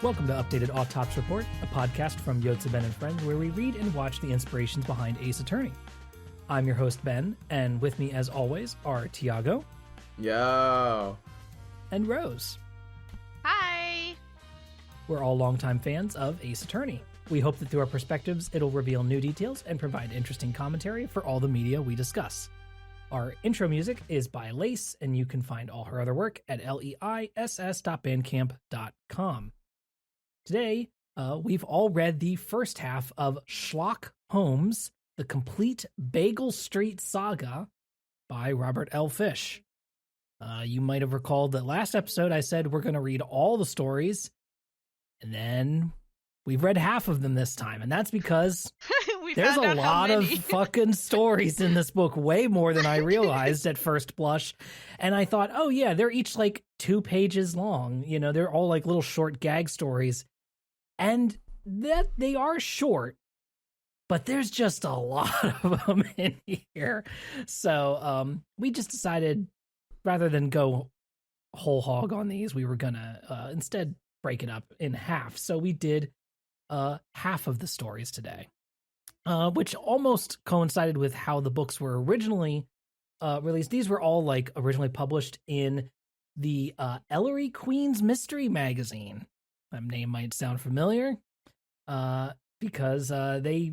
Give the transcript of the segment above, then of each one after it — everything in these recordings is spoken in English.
Welcome to Updated Autopsy Report, a podcast from Yotze Ben and Friends where we read and watch the inspirations behind Ace Attorney. I'm your host, Ben, and with me, as always, are Tiago. Yo. And Rose. Hi. We're all longtime fans of Ace Attorney. We hope that through our perspectives, it'll reveal new details and provide interesting commentary for all the media we discuss. Our intro music is by Lace, and you can find all her other work at leiss.bandcamp.com. Today, we've all read the first half of Schlock Homes, the Complete Bagel Street Saga by Robert L. Fish. You might have recalled that last episode I said we're going to read all the stories, and then we've read half of them this time, and that's because there's a lot of fucking stories in this book, way more than I realized at first blush. And I thought, oh yeah, they're each like 2 pages long. You know, they're all like little short gag stories. And that they are short, but there's just a lot of them in here. So we just decided, rather than go whole hog on these, we were gonna instead break it up in half. So we did half of the stories today, which almost coincided with how the books were originally released. These were all like originally published in the Ellery Queen's Mystery Magazine. That name might sound familiar, because they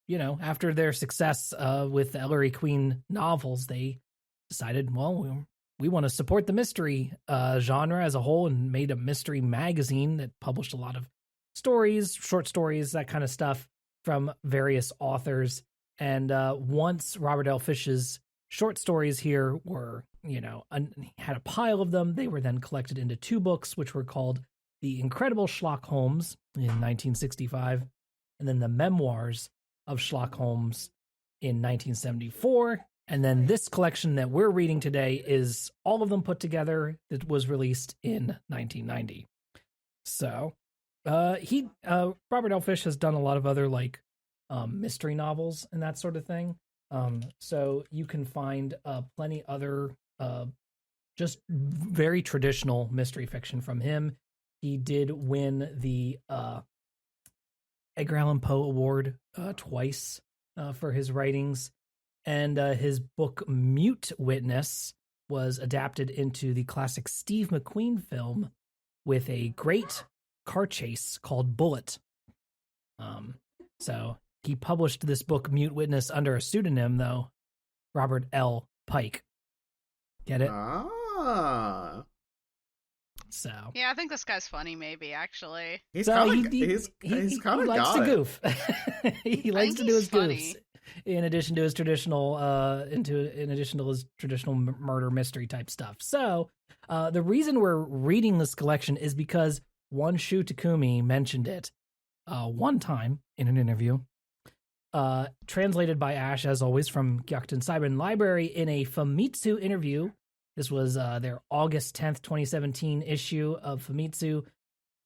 you know, after their success with the Ellery Queen novels, they decided, well, we want to support the mystery genre as a whole, and made a mystery magazine that published a lot of stories, short stories, that kind of stuff from various authors. And once Robert L. Fish's short stories here were, you know, he had a pile of them, they were then collected into 2 books, which were called The Incredible Schlock Homes in 1965, and then The Memoirs of Schlock Homes in 1974. And then this collection that we're reading today is all of them put together, that was released in 1990. So Robert L. Fish has done a lot of other like mystery novels and that sort of thing. So you can find plenty other just very traditional mystery fiction from him. He did win the Edgar Allan Poe Award twice for his writings, and his book Mute Witness was adapted into the classic Steve McQueen film with a great car chase called Bullet. So he published this book Mute Witness under a pseudonym, though, Robert L. Pike. Get it? Ah. So yeah, I think this guy's funny. Maybe actually, he likes to goof. He likes to do his goofs in addition to his traditional, murder mystery type stuff. So the reason we're reading this collection is because one Shu Takumi mentioned it one time in an interview, translated by Ash, as always, from Gyakuten Cyber Library in a Famitsu interview. This was their August 10th, 2017 issue of Famitsu.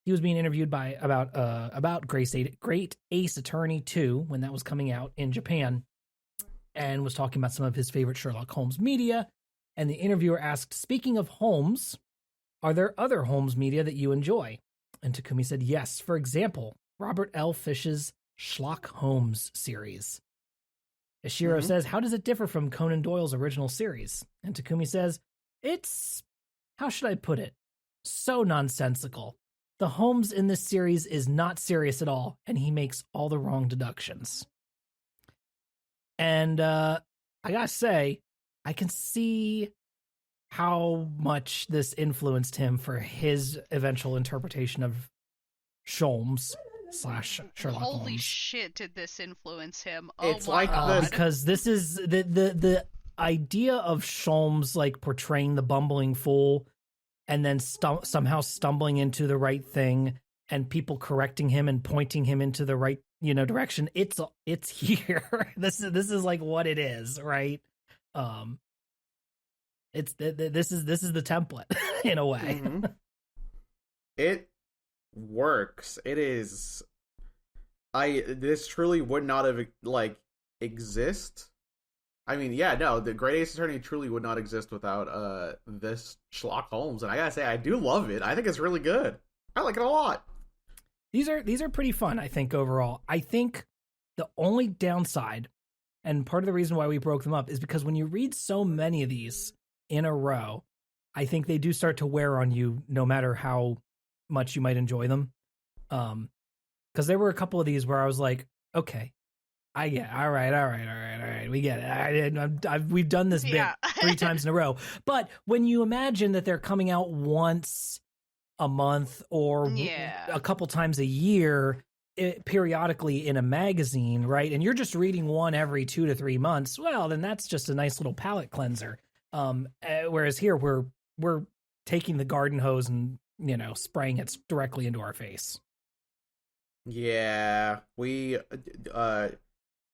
He was being interviewed about Great Ace Attorney 2 when that was coming out in Japan, and was talking about some of his favorite Sherlock Holmes media. And the interviewer asked, speaking of Holmes, are there other Holmes media that you enjoy? And Takumi said, yes. For example, Robert L. Fish's Schlock Homes series. Ishiro says, how does it differ from Conan Doyle's original series? And Takumi says, it's, how should I put it? So nonsensical. The Holmes in this series is not serious at all, and he makes all the wrong deductions. And I gotta say, I can see how much this influenced him for his eventual interpretation of Sholmes / Sherlock Holmes. Holy shit, did this influence him? It's my like God. Because this is the idea of Sholmes like portraying the bumbling fool and then somehow stumbling into the right thing, and people correcting him and pointing him into the right, you know, direction. It's here. This is like what it is, right? It's this is the template in a way. Mm-hmm. It works. It is. This truly would not have like exist. I mean, yeah, no, the Great Ace Attorney truly would not exist without this Schlock Holmes, and I gotta say, I do love it. I think it's really good. I like it a lot. These are pretty fun, I think, overall. I think the only downside, and part of the reason why we broke them up, is because when you read so many of these in a row, I think they do start to wear on you no matter how much you might enjoy them. Because there were a couple of these where I was like, okay, I get it. All right. We get it. We've done this bit 3 times in a row. But when you imagine that they're coming out once a month or a couple times a year, periodically in a magazine, right? And you're just reading one every 2 to 3 months. Well, then that's just a nice little palate cleanser. Whereas here we're taking the garden hose and, spraying it directly into our face. Yeah,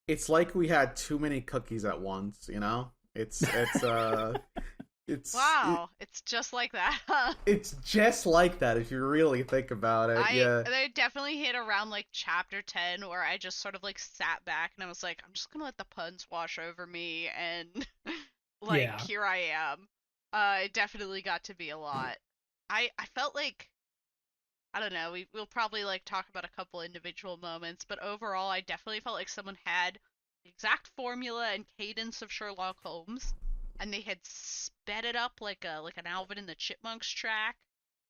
it's like we had too many cookies at once, It's wow, it's just like that, huh? It's just like that if you really think about it. They definitely hit around like chapter 10 where I just sort of like sat back and I was like, I'm just gonna let the puns wash over me, and here I am. It definitely got to be a lot. I felt like, I don't know, we'll probably like talk about a couple individual moments, but overall I definitely felt like someone had the exact formula and cadence of Sherlock Holmes, and they had sped it up like an Alvin and the Chipmunks track.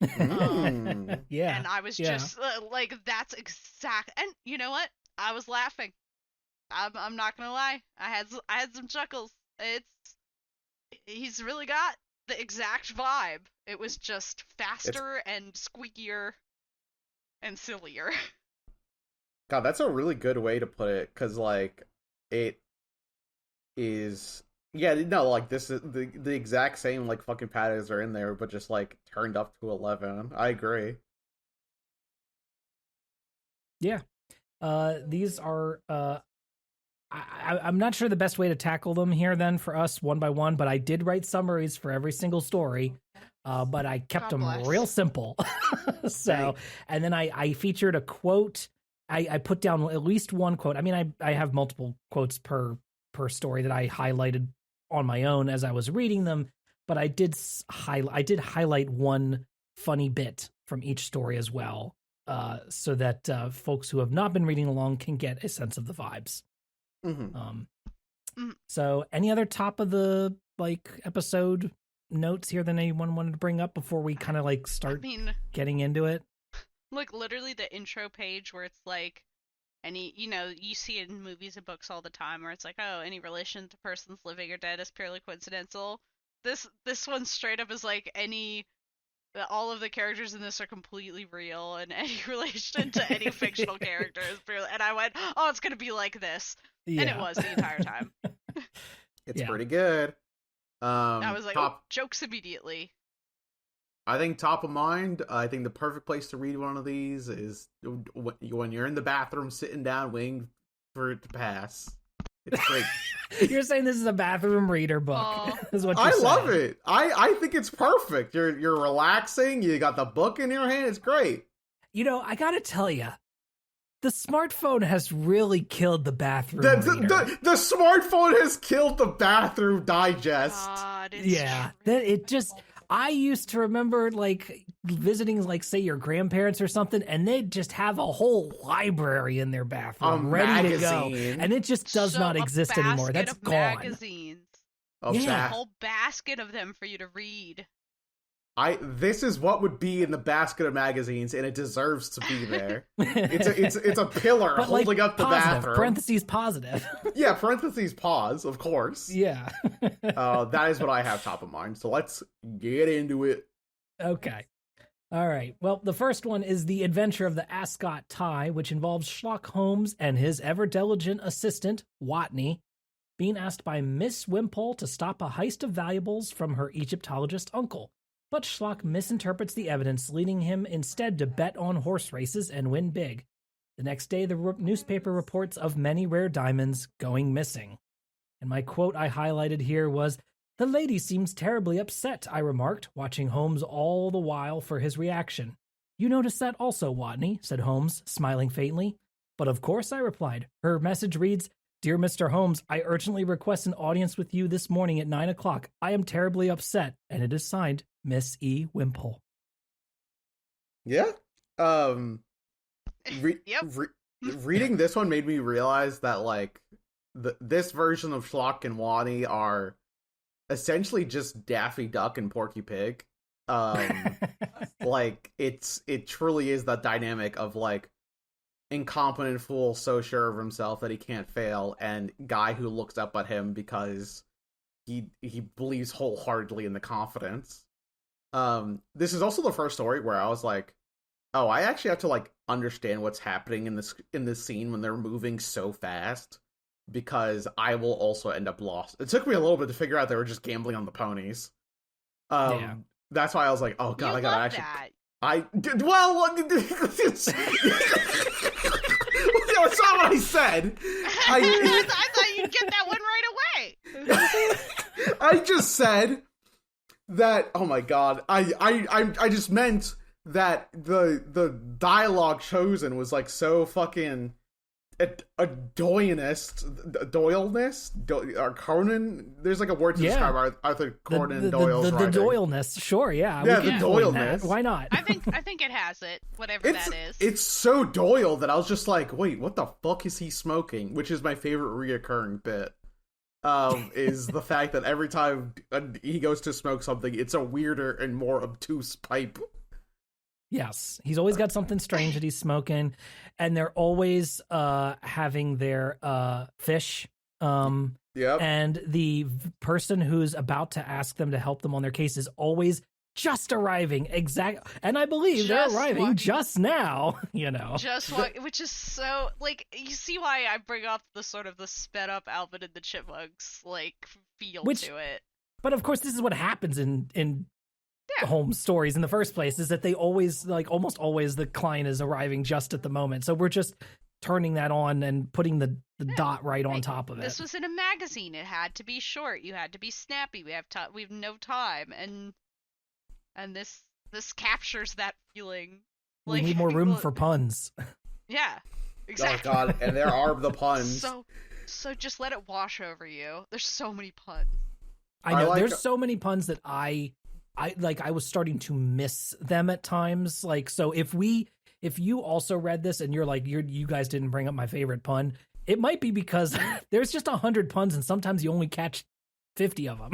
Yeah. And I was just like, that's exact. And you know what? I was laughing. I'm not gonna lie. I had some chuckles. He's really got the exact vibe. It was just faster and squeakier and sillier. God, that's a really good way to put it, because it is. Yeah, no, this is the exact same fucking patterns are in there, but just turned up to 11. I agree. Yeah. These are I'm not sure the best way to tackle them here then for us one by one, but I did write summaries for every single story. But I kept them real simple. And then I featured a quote. I put down at least one quote. I mean, I have multiple quotes per story that I highlighted on my own as I was reading them, but I did highlight one funny bit from each story as well, so that folks who have not been reading along can get a sense of the vibes. Mm-hmm. So any other top of the episode notes here that anyone wanted to bring up before we kind of start getting into it? Literally the intro page where it's any, you see it in movies and books all the time where it's any relation to persons living or dead is purely coincidental. This one straight up is all of the characters in this are completely real, and any relation to any fictional character is purely, and I went, oh, it's gonna be like this. Yeah. And it was the entire time. It's pretty good. I was like, jokes immediately. I think top of mind, I think the perfect place to read one of these is when you're in the bathroom sitting down waiting for it to pass. It's great. You're saying this is a bathroom reader book. Is what you're saying. Love it. I think it's perfect. You're relaxing, you got the book in your hand, it's great. I gotta tell you, the smartphone has really killed the bathroom reader. The smartphone has killed the bathroom digest. God, I used to remember visiting say your grandparents or something, and they'd just have a whole library in their bathroom ready to go, and it just does not exist anymore. That's gone. Magazines. A whole basket of them for you to read. This is what would be in the basket of magazines, and it deserves to be there. It's a pillar holding up the bathroom. Parentheses positive. Yeah, parentheses pause, of course. Yeah. That is what I have top of mind. So let's get into it. Okay. All right. Well, the first one is The Adventure of the Ascot Tie, which involves Schlock Homes and his ever-diligent assistant, Watney, being asked by Miss Wimpole to stop a heist of valuables from her Egyptologist uncle. But Schlock misinterprets the evidence, leading him instead to bet on horse races and win big. The next day, the newspaper reports of many rare diamonds going missing. And my quote I highlighted here was, "The lady seems terribly upset," I remarked, watching Holmes all the while for his reaction. "You noticed that also, Watney," said Holmes, smiling faintly. "But of course," I replied. "Her message reads, 'Dear Mr. Holmes, I urgently request an audience with you this morning at 9 o'clock. I am terribly upset,' and it is signed Miss E. Wimpole." Yeah. Yep. Reading this one made me realize that, like, this version of Schlock and Wani are essentially just Daffy Duck and Porky Pig. Like, it truly is that dynamic of, like, incompetent fool so sure of himself that he can't fail, and guy who looks up at him because he believes wholeheartedly in the confidence. This is also the first story where I was like, oh, I actually have to, like, understand what's happening in this scene when they're moving so fast, because I will also end up lost. It took me a little bit to figure out they were just gambling on the ponies. That's why I was like, oh god, I gotta actually that. That's not what I said. I thought you'd get that one right away. I just said that. Oh my god! I just meant that the dialogue chosen was, like, so fucking a Doyle-ness, or Conan. There's, like, a word to describe Arthur Conan Doyle's writing. The Doyle-ness, sure, yeah. The Doyle-ness. Why not? I think it has it, whatever that is. It's so Doyle that I was just like, wait, what the fuck is he smoking? Which is my favorite reoccurring bit. Is the fact that every time he goes to smoke something, it's a weirder and more obtuse pipe. Yes, he's always got something strange that he's smoking, and they're always having their fish. Yep. And the person who's about to ask them to help them on their case is always just arriving. And I believe they're arriving just now. You know, which is so, like, you see why I bring up the sort of the sped up Alvin and the Chipmunks, like, feel to it. But of course, this is what happens in Holmes stories in the first place, is that they always, like, almost always the client is arriving just at the moment. So we're just turning that on and putting the dot right on top of it. This was in a magazine. It had to be short. You had to be snappy. We have no time, and this captures that feeling. We need more room for puns. Yeah, exactly. Oh god, and there are the puns. So just let it wash over you. There's so many puns. I know, there's so many puns that I was starting to miss them at times. Like, so if you also read this and you're like, you guys didn't bring up my favorite pun, it might be because there's just 100 puns and sometimes you only catch 50 of them.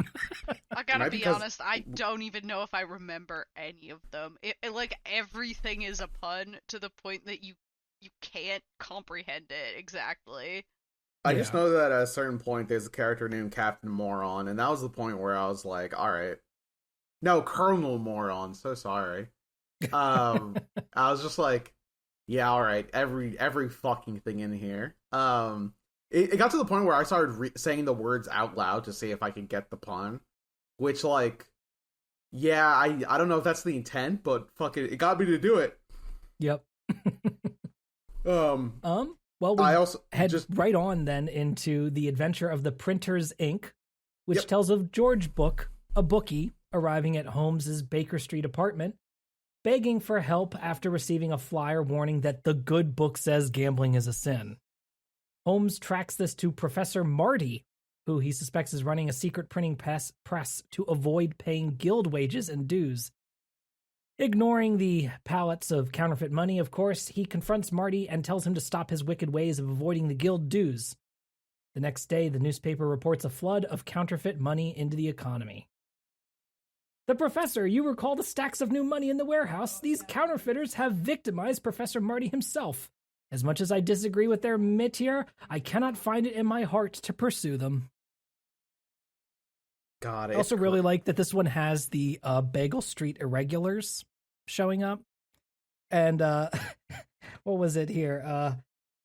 I gotta be honest, I don't even know if I remember any of them. It like, everything is a pun to the point that you can't comprehend it exactly. I just know that at a certain point there's a character named Captain Moron, and that was the point where I was like, alright. No, Colonel Moron, so sorry. I was just like, yeah, alright, every fucking thing in here. It got to the point where I started saying the words out loud to see if I could get the pun, which, like, yeah, I don't know if that's the intent, but fuck it got me to do it. Yep. Well, we head right on then into the adventure of the Printer's Ink, which tells of George Book, a bookie, arriving at Holmes's Baker Street apartment, begging for help after receiving a flyer warning that the good book says gambling is a sin. Holmes tracks this to Professor Marty, who he suspects is running a secret printing press to avoid paying guild wages and dues. Ignoring the pallets of counterfeit money, of course, he confronts Marty and tells him to stop his wicked ways of avoiding the guild dues. The next day, the newspaper reports a flood of counterfeit money into the economy. The professor, you recall the stacks of new money in the warehouse? These counterfeiters have victimized Professor Marty himself. As much as I disagree with their métier, I cannot find it in my heart to pursue them. God, I also really like that this one has the Bagel Street irregulars showing up. And what was it here?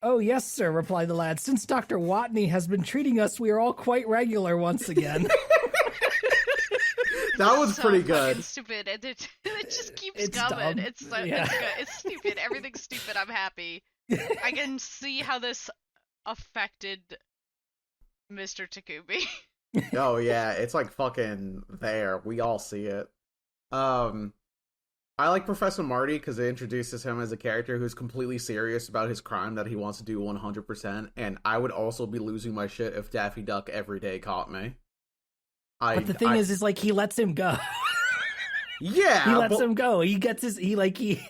Oh, yes, sir, replied the lad. Since Dr. Watney has been treating us, we are all quite regular once again. That was so pretty good. Stupid. It just keeps coming. Dumb. It's good. It's stupid. Everything's stupid. I'm happy. I can see how this affected Mr. Takumi. Oh yeah, it's like fucking there. We all see it. I like Professor Marty because it introduces him as a character who's completely serious about his crime that he wants to do 100%, and I would also be losing my shit if Daffy Duck every day caught me. But the thing is like, he lets him go. Yeah, he lets him go. He gets he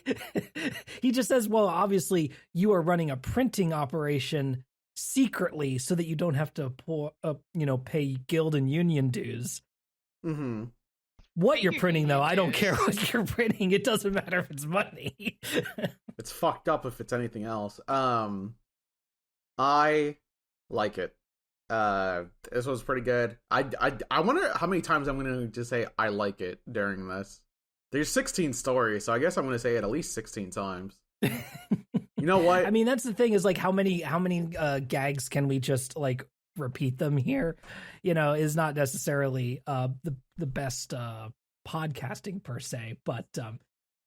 he just says, well, obviously you are running a printing operation secretly so that you don't have to pay guild and union dues. Mm-hmm. Pay What you're your printing, union though, I don't dues. care what you're printing. It doesn't matter if it's money. It's fucked up if it's anything else. I like it. This was pretty good. I wonder how many times I'm gonna just say I like it during this. There's 16 stories, so I guess I'm gonna say it at least 16 times. You know what? I mean, that's the thing is like how many gags can we just like repeat them here? Is not necessarily the best podcasting per se, but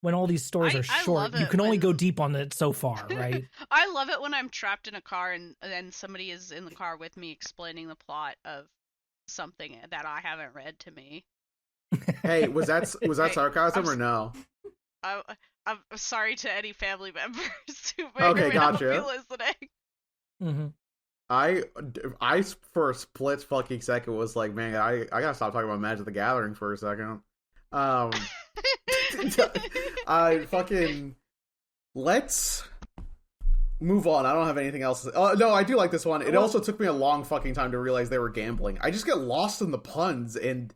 when all these stories are short, you can only go deep on it so far, right? I love it when I'm trapped in a car and then somebody is in the car with me explaining the plot of something that I haven't read to me. Hey, was that sarcasm or no? I'm sorry to any family members who Okay, may not be gotcha. listening. Mm-hmm. I for a split fucking second was like, man, I gotta stop talking about Magic the Gathering for a second. Let's move on. I don't have anything else. No, I do like this one. It also took me a long fucking time to realize they were gambling. I just get lost in the puns, and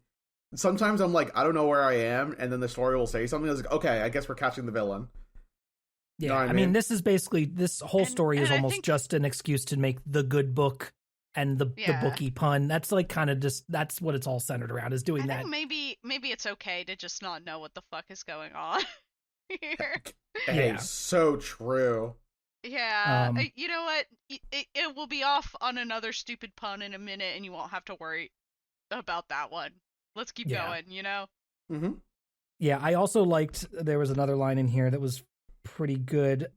sometimes I'm like, I don't know where I am, and then the story will say something. I was like, okay, I guess we're catching the villain. Yeah, Know what I I mean, mean? this is basically this whole story is I almost think- just an excuse to make the good book and the Yeah. bookie pun. That's like kind of just that's what it's all centered around is doing I that. think maybe it's okay to just not know what the fuck is going on here. Hey, Yeah. so true. Yeah, Um, you know what? It will be off on another stupid pun in a minute, and you won't have to worry about that one. Let's keep Yeah. going. Mm-hmm. Yeah, I also liked there was another line in here that was pretty good.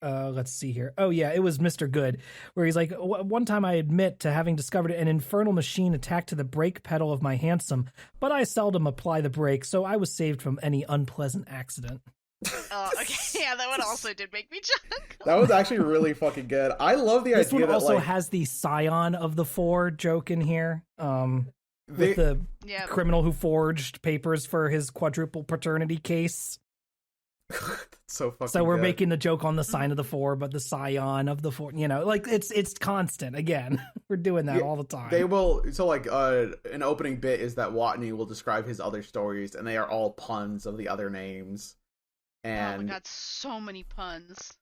Let's see here. Oh yeah, it was Mr. Good, where he's like, one time I admit to having discovered an infernal machine attacked to the brake pedal of my hansom, but I seldom apply the brake, so I was saved from any unpleasant accident. Okay, yeah, that one also did make me chuckle. That was actually really fucking good. I love the This idea one that also like has the scion of the four joke in here. they, With the Yeah, criminal who forged papers for his quadruple paternity case. that's so fucking So we're good. making the joke on the sign of the four, but the scion of the four, like it's constant. Again, we're doing that Yeah, all the time. They will. So, like, an opening bit is that Watney will describe his other stories, and they are all puns of the other names. oh my And god, so many puns.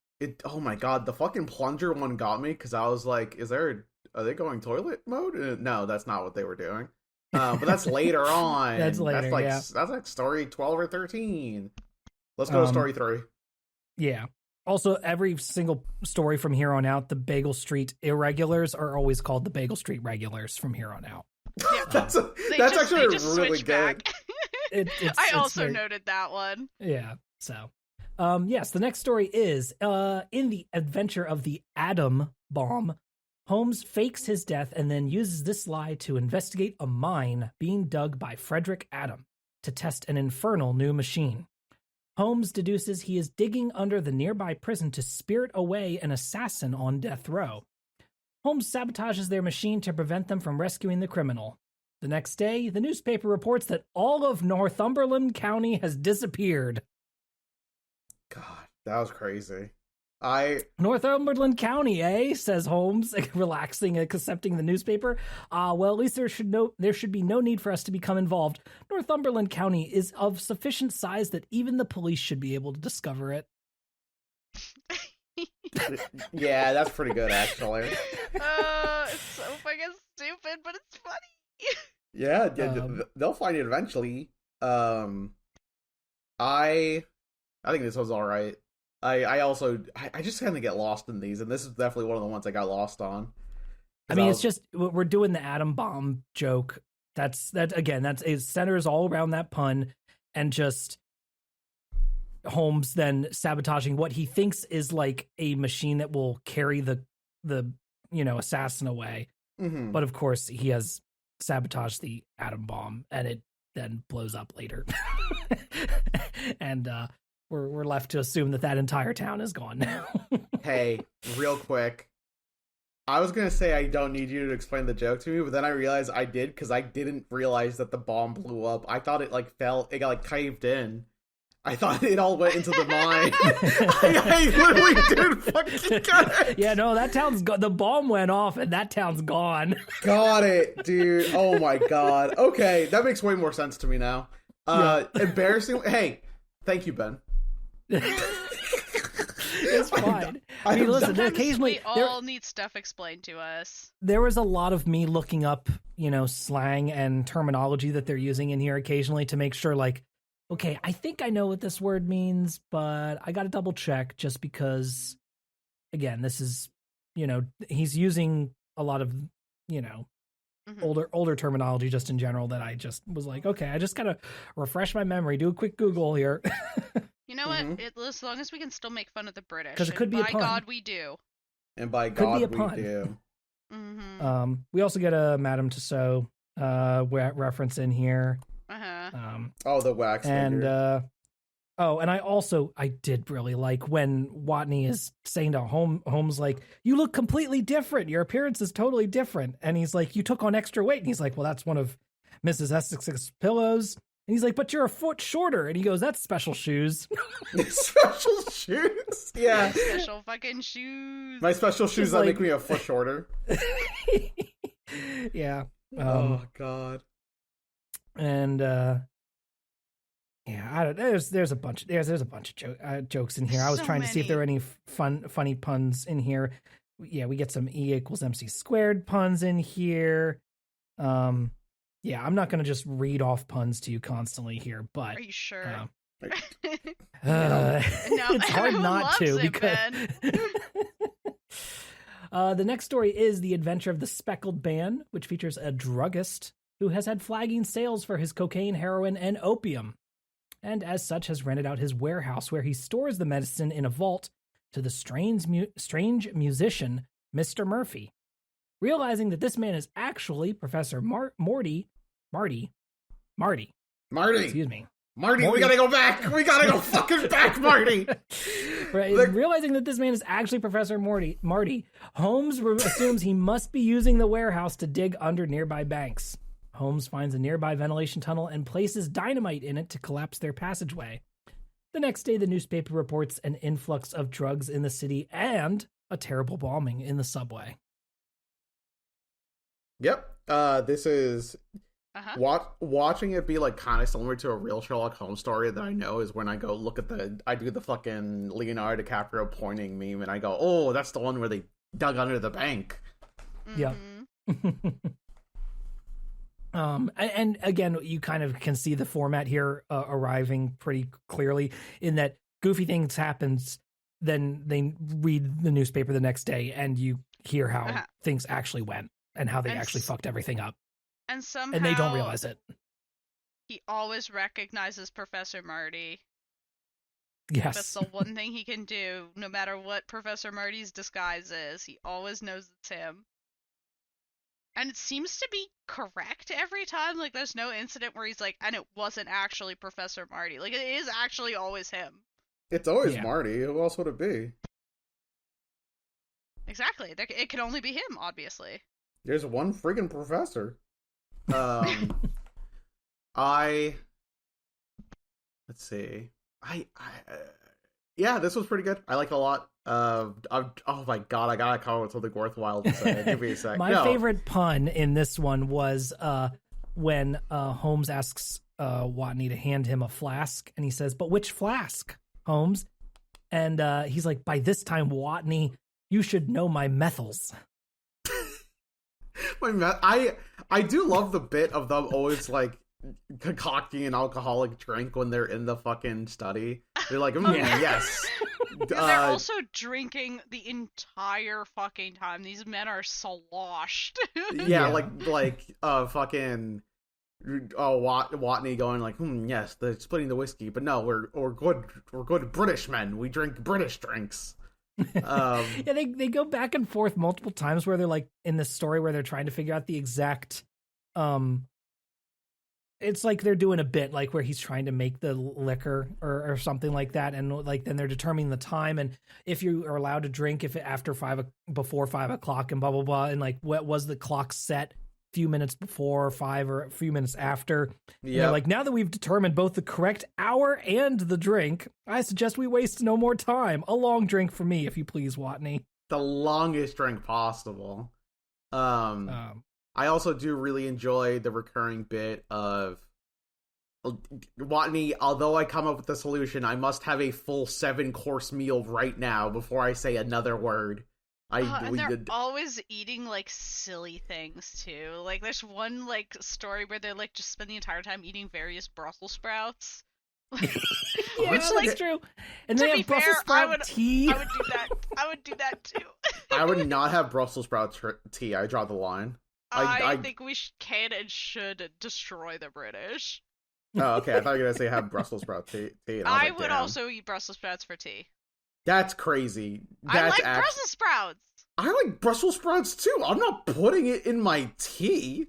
oh my god, the fucking plunger one got me because I was like, are they going toilet mode? No, that's not what they were doing. But that's later on. That's later, That's like yeah. that's like story 12 or 13. Let's go to story 3. Yeah. Also, every single story from here on out, the Bagel Street irregulars are always called the Bagel Street regulars from here on out. Yeah, that's they actually just really switch good. back. It's also very- noted that one. Yeah. So, yes, the next story is in the adventure of the atom bomb. Holmes fakes his death and then uses this lie to investigate a mine being dug by Frederick Adam to test an infernal new machine. Holmes deduces he is digging under the nearby prison to spirit away an assassin on death row. Holmes sabotages their machine to prevent them from rescuing the criminal. The next day, the newspaper reports that all of Northumberland County has disappeared. God, that was crazy. Northumberland County, eh? Says Holmes, relaxing and accepting the newspaper. Well, at least there should be no need for us to become involved. Northumberland County is of sufficient size that even the police should be able to discover it. Yeah, that's pretty good actually. It's so fucking stupid, but it's funny. Yeah, they'll find it eventually. I think this was all right. I just kind of get lost in these, and this is definitely one of the ones I got lost on. I mean, it's just we're doing the atom bomb joke. That's it centers all around that pun, and just Holmes then sabotaging what he thinks is like a machine that will carry the assassin away. Mhm. But of course, he has sabotaged the atom bomb, and it then blows up later. And we're left to assume that entire town is gone now. Hey, real quick, I was gonna say I don't need you to explain the joke to me, but then I realized I did because I didn't realize that the bomb blew up. I thought it like fell, it got like caved in. I thought it all went into the mine. I literally didn't fucking get it. Yeah, no, that town's the bomb went off and that town's gone. Got it, dude. Oh my god. Okay, that makes way more sense to me now. Embarrassing. Hey, thank you, Ben. It's fine. I mean, listen, occasionally we all need stuff explained to us. There was a lot of me looking up, slang and terminology that they're using in here occasionally to make sure, like, okay, I think I know what this word means, but I got to double check just because, again, this is, he's using a lot of, older terminology just in general that I just was like, okay, I just got to refresh my memory, do a quick Google here. You know what? As long as we can still make fun of the British. Because it could be a pun. By God, we do. And by God, we do. Mm-hmm. We also get a Madame Tussauds reference in here. The wax figure. And I did really like when Watney is saying to Holmes, like, you look completely different. Your appearance is totally different. And he's like, you took on extra weight. And he's like, well, that's one of Mrs. Essex's pillows. And he's like, but you're a foot shorter. And he goes, that's special shoes. Special shoes? Yeah. Special fucking shoes. My special shoes that make me a foot shorter. Yeah. Oh, God. And, I don't. There's a bunch of jokes in here. I was trying to see if there were any funny puns in here. Yeah, we get some E=MC² puns in here. Yeah, I'm not going to just read off puns to you constantly here, but... Are you sure? It's hard not to, because... The next story is The Adventure of the Speckled Man, which features a druggist who has had flagging sales for his cocaine, heroin, and opium, and as such has rented out his warehouse where he stores the medicine in a vault to the strange musician, Mr. Murphy. Realizing that this man is actually Professor Marty. Excuse me. Marty, we gotta go back. We gotta go fucking back, Marty. Right. Realizing that this man is actually Professor Marty, Holmes assumes he must be using the warehouse to dig under nearby banks. Holmes finds a nearby ventilation tunnel and places dynamite in it to collapse their passageway. The next day, the newspaper reports an influx of drugs in the city and a terrible bombing in the subway. Yep. This is watching it be like kind of similar to a real Sherlock Holmes story that I know is when I go look at I do the fucking Leonardo DiCaprio pointing meme and I go, oh, that's the one where they dug under the bank. Yeah. And again, you kind of can see the format here arriving pretty clearly in that goofy things happens, then they read the newspaper the next day and you hear how things actually went and how they actually fucked everything up. And somehow... And they don't realize it. He always recognizes Professor Marty. Yes. That's the one thing he can do, no matter what Professor Marty's disguise is. He always knows it's him. And it seems to be correct every time. Like, there's no incident where he's like, and it wasn't actually Professor Marty. Like, it is actually always him. It's always Marty. Who else would it be? Exactly. It can only be him, obviously. There's one friggin' professor. Let's see. Yeah, this was pretty good. I like it a lot. Oh my god, I gotta come up with something worthwhile to say. Give me a sec. My favorite pun in this one was when Holmes asks Watney to hand him a flask, and he says, "But which flask, Holmes?" And he's like, "By this time, Watney, you should know my methyls." I do love the bit of them always like concocting an alcoholic drink when they're in the fucking study. They're like, yes. They're also drinking the entire fucking time. These men are sloshed. Yeah, like fucking Watney going like, yes, they're splitting the whiskey, but no, we're good British men. We drink British drinks. Yeah, they go back and forth multiple times where they're like in this story where they're trying to figure out the exact it's like they're doing a bit like where he's trying to make the liquor or something like that, and like then they're determining the time and if you are allowed to drink if it before 5 o'clock and blah blah blah, and like what was the clock set a few minutes before 5 or a few minutes after. Yeah, like now that we've determined both the correct hour and the drink, I suggest we waste no more time. A long drink for me, if you please, Watney. The longest drink possible. I also do really enjoy the recurring bit of Watney, although I come up with a solution, I must have a full 7-course meal right now before I say another word. And they're always eating like silly things too. Like there's one like story where they're like just spend the entire time eating various Brussels sprouts. Yeah, which, that's true. And they have Brussels sprout tea. I would do that. I would do that too. I would not have Brussels sprout tea. I draw the line. I think we can and should destroy the British. Oh, okay. I thought you were going to say have Brussels sprout tea. And I would also eat Brussels sprouts for tea. That's crazy. I like Brussels sprouts. I like Brussels sprouts too. I'm not putting it in my tea.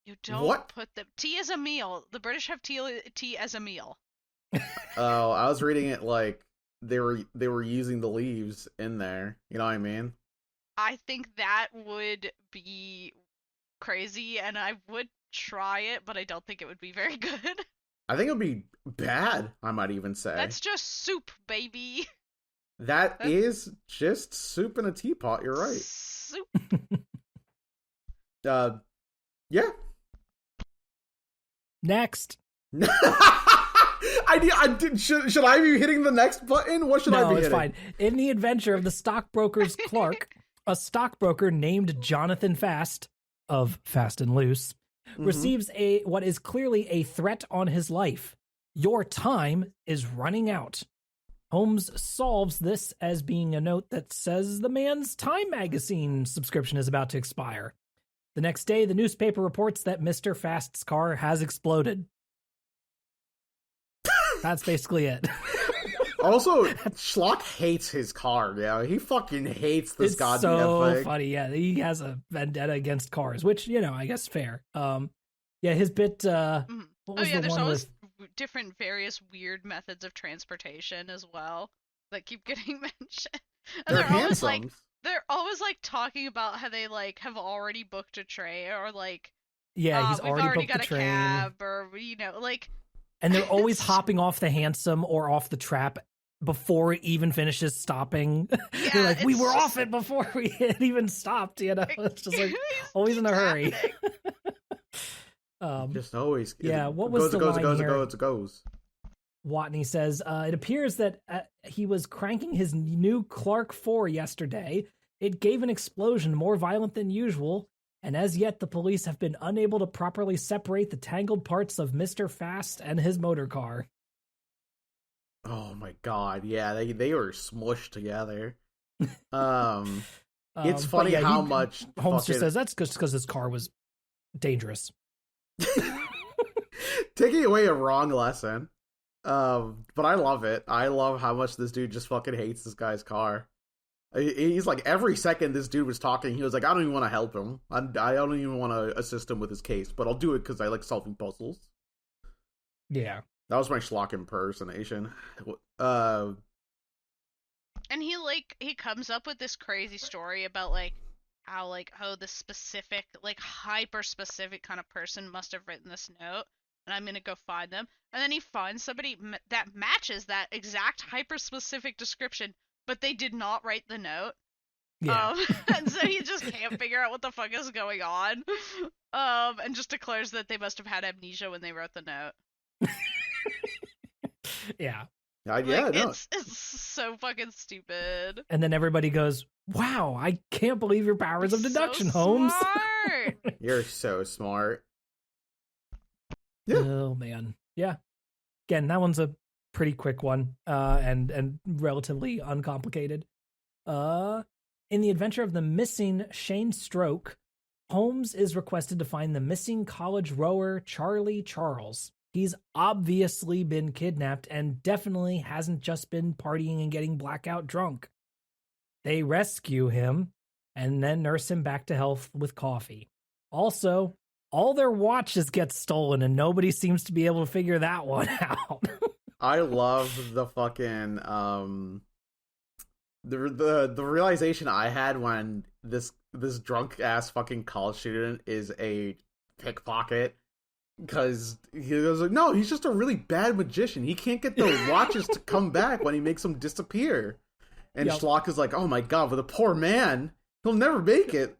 You don't put them. Tea is a meal. The British have tea as a meal. Oh, I was reading it like they were using the leaves in there. You know what I mean? I think that would be crazy, and I would try it, but I don't think it would be very good. I think it would be bad, I might even say. That's just soup, baby. That is just soup in a teapot, you're right. Soup. Yeah. Next. Should I be hitting the next button? What should I be hitting? No, it's fine. In the adventure of the stockbroker's clerk, a stockbroker named Jonathan Fast of Fast and Loose receives what is clearly a threat on his life. Your time is running out. Holmes solves this as being a note that says the man's Time magazine subscription is about to expire. The next day, the newspaper reports that Mr. Fast's car has exploded. That's basically it. Also, Schlock hates his car. Yeah, he fucking hates this goddamn thing. It's so funny. Yeah, he has a vendetta against cars, which I guess fair. Yeah, his bit. What was the there's one always different, various weird methods of transportation as well that keep getting mentioned. And they're always like talking about how they like have already booked a train or like he's already got the a train. Cab or like. And they're always hopping off the hansom or off the trap before it even finishes stopping. Yeah, they're like, we were off it before we had even stopped, It's just like always in a hurry. Just always. Yeah, what was the line here? It goes. Watney says, it appears that he was cranking his new Clark 4 yesterday. It gave an explosion more violent than usual. And as yet, the police have been unable to properly separate the tangled parts of Mr. Fast and his motor car. Oh my god, yeah, they were smushed together. It's funny how much Holmes just says that's just because his car was dangerous. Taking away a wrong lesson. But I love it. I love how much this dude just fucking hates this guy's car. He's like, every second this dude was talking, he was like, I don't even want to help him. I don't even want to assist him with his case, but I'll do it because I like solving puzzles. Yeah. That was my Schlock impersonation. And he comes up with this crazy story about how this specific, hyper specific kind of person must have written this note, and I'm gonna go find them. And then he finds somebody that matches that exact hyper specific description, but they did not write the note. Yeah. And so he just can't figure out what the fuck is going on. And just declares that they must have had amnesia when they wrote the note. Yeah. It's so fucking stupid. And then everybody goes, wow, I can't believe your powers of deduction, so Holmes. Smart. You're so smart. Yeah. Oh, man. Yeah. Again, that one's a pretty quick one, and relatively uncomplicated. In the adventure of the missing Shane Stroke, Holmes is requested to find the missing college rower Charlie Charles. He's obviously been kidnapped and definitely hasn't just been partying and getting blackout drunk. They rescue him and then nurse him back to health with coffee. Also, all their watches get stolen, and nobody seems to be able to figure that one out. I love the fucking the realization I had when this drunk ass fucking college student is a pickpocket, because he was like, no, he's just a really bad magician. He can't get the watches to come back when he makes them disappear. And Schlock is like, oh my god, with a poor man, he'll never make it.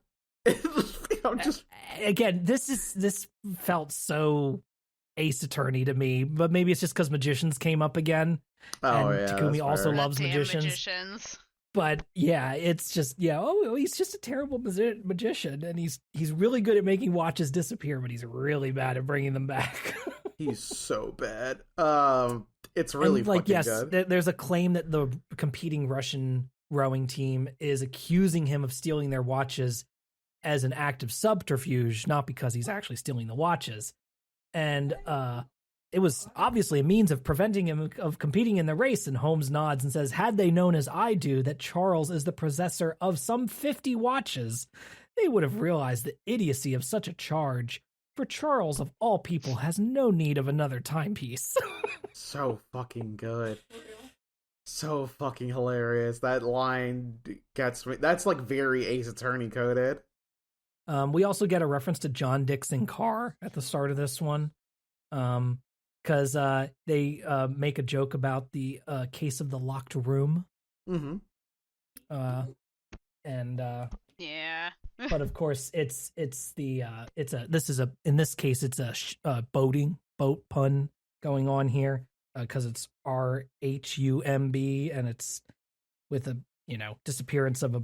Again, this felt so Ace Attorney to me, but maybe it's just because magicians came up again. Oh, and yeah, Takumi also loves Damn magicians. But yeah, it's just he's just a terrible magician, and he's really good at making watches disappear, but he's really bad at bringing them back. He's so bad. It's really fucking good. There's a claim that the competing Russian rowing team is accusing him of stealing their watches as an act of subterfuge, not because he's actually stealing the watches. And it was obviously a means of preventing him of competing in the race. And Holmes nods and says, had they known as I do that Charles is the possessor of some 50 watches, they would have realized the idiocy of such a charge. For Charles, of all people, has no need of another timepiece. So fucking good. So fucking hilarious. That line gets me. That's like very Ace Attorney coded. We also get a reference to John Dixon Carr at the start of this one. Because they make a joke about the case of the locked room. Mm-hmm. Yeah. But of course, in this case it's a boat pun going on here, because it's RHUMB, and it's with a disappearance of a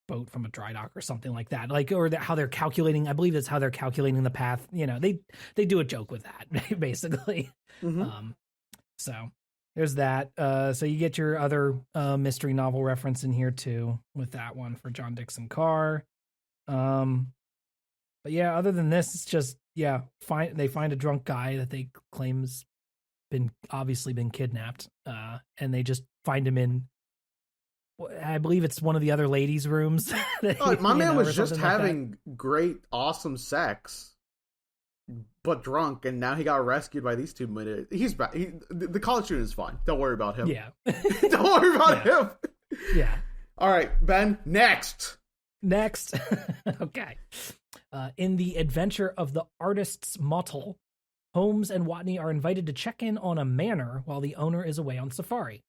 boat from a dry dock or something like that, how they're calculating. I believe that's how they're calculating the path. They do a joke with that basically. Mm-hmm. So there's that. So you get your other mystery novel reference in here too with that one for John Dixon Carr. But yeah, other than this, it's just they find a drunk guy that they claim's obviously been kidnapped, and they just find him in, I believe it's one of the other ladies' rooms. My man was just having great, awesome sex, but drunk, and now he got rescued by these two minutes. He's back. The college student is fine. Don't worry about him. Yeah. Don't worry about him. Yeah. All right, Ben, next. Okay. In the adventure of the artist's mottle, Holmes and Watney are invited to check in on a manor while the owner is away on safari.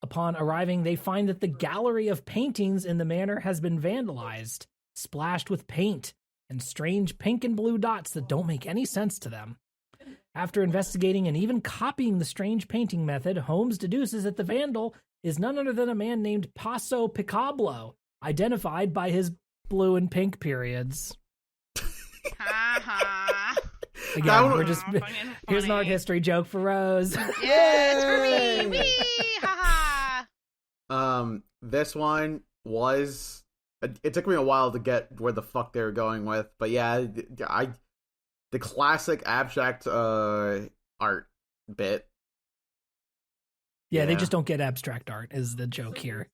Upon arriving, they find that the gallery of paintings in the manor has been vandalized, splashed with paint, and strange pink and blue dots that don't make any sense to them. After investigating and even copying the strange painting method, Holmes deduces that the vandal is none other than a man named Paso Picablo, identified by his blue and pink periods. Again, we're just here's an art history joke for Rose. Yeah, it's for me. Whee! This one was. It took me a while to get where the fuck they were going with, but yeah, the classic abstract art bit. Yeah, they just don't get abstract art is the joke here.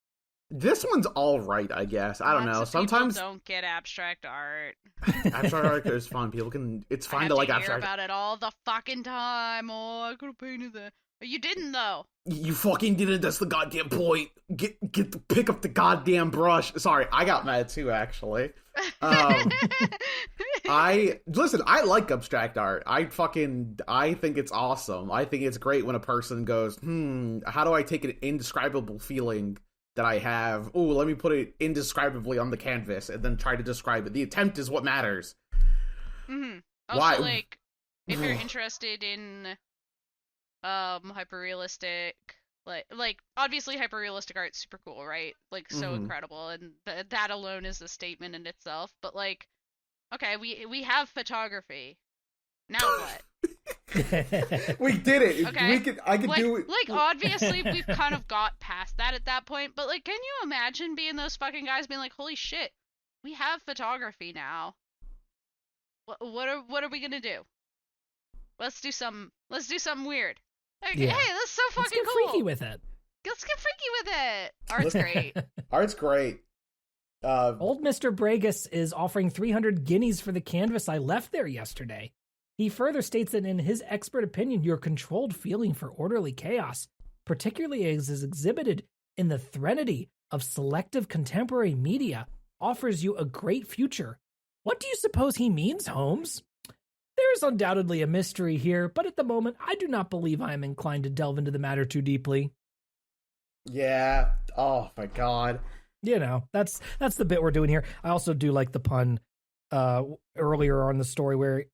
This one's all right, I guess. I don't know. Sometimes don't get abstract art. Abstract art is fun. People can. It's fun to like abstract. Hear about it all the fucking time. Oh, I could have painted that. But you didn't though. You fucking didn't. That's the goddamn point. Pick up the goddamn brush. Sorry, I got mad too. Actually, I like abstract art. I think it's awesome. I think it's great when a person goes, how do I take an indescribable feeling that I have? Oh, let me put it indescribably on the canvas and then try to describe it. The attempt is what matters. Mm-hmm. Also, why? If you're interested in hyperrealistic, like obviously hyperrealistic art's super cool, right? So incredible, and that alone is a statement in itself. But okay, we have photography. Now what? We did it. Okay. I could do it. Obviously, we've kind of got past that at that point. But can you imagine being those fucking guys being like, "Holy shit, we have photography now. What are we gonna do? Let's do something weird. Hey, that's so fucking cool. Let's get freaky with it. Let's get freaky with it. Art's great. Art's great. Old Mr. Bragus is offering 300 guineas for the canvas I left there yesterday. He further states that in his expert opinion, your controlled feeling for orderly chaos, particularly as is exhibited in the threnody of selective contemporary media, offers you a great future. What do you suppose he means, Holmes? There is undoubtedly a mystery here, but at the moment, I do not believe I am inclined to delve into the matter too deeply. Yeah. Oh my god. You know, that's the bit we're doing here. I also do like the pun earlier on the story where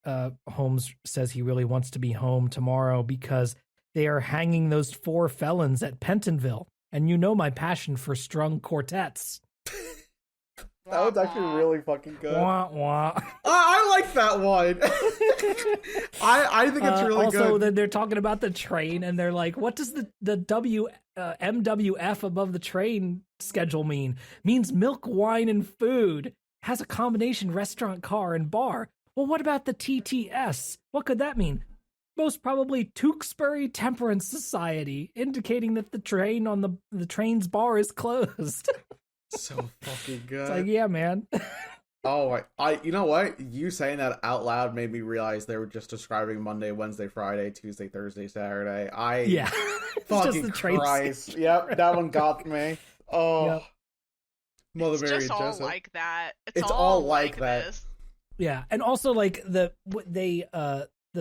Holmes says he really wants to be home tomorrow because they are hanging those 4 felons at Pentonville. And you know my passion for strung quartets. That was actually really fucking good. Wah, wah. I like that one. I think it's really good. Also, then they're talking about the train, and they're like, what does the MWF above the train schedule mean? Means milk, wine, and food. Has a combination restaurant, car, and bar. Well, what about the TTS? What could that mean? Most probably Tewksbury Temperance Society, indicating that the train on the train's bar is closed. So fucking good. It's like, yeah, man. Oh, you know what? You saying that out loud made me realize they were just describing Monday, Wednesday, Friday, Tuesday, Thursday, Saturday. Yeah. Fucking just the train Christ. Yep, that one got me. Oh. Yep. Mother it's Mary just all Joseph. like that. It's all like that. This. Yeah, and also like the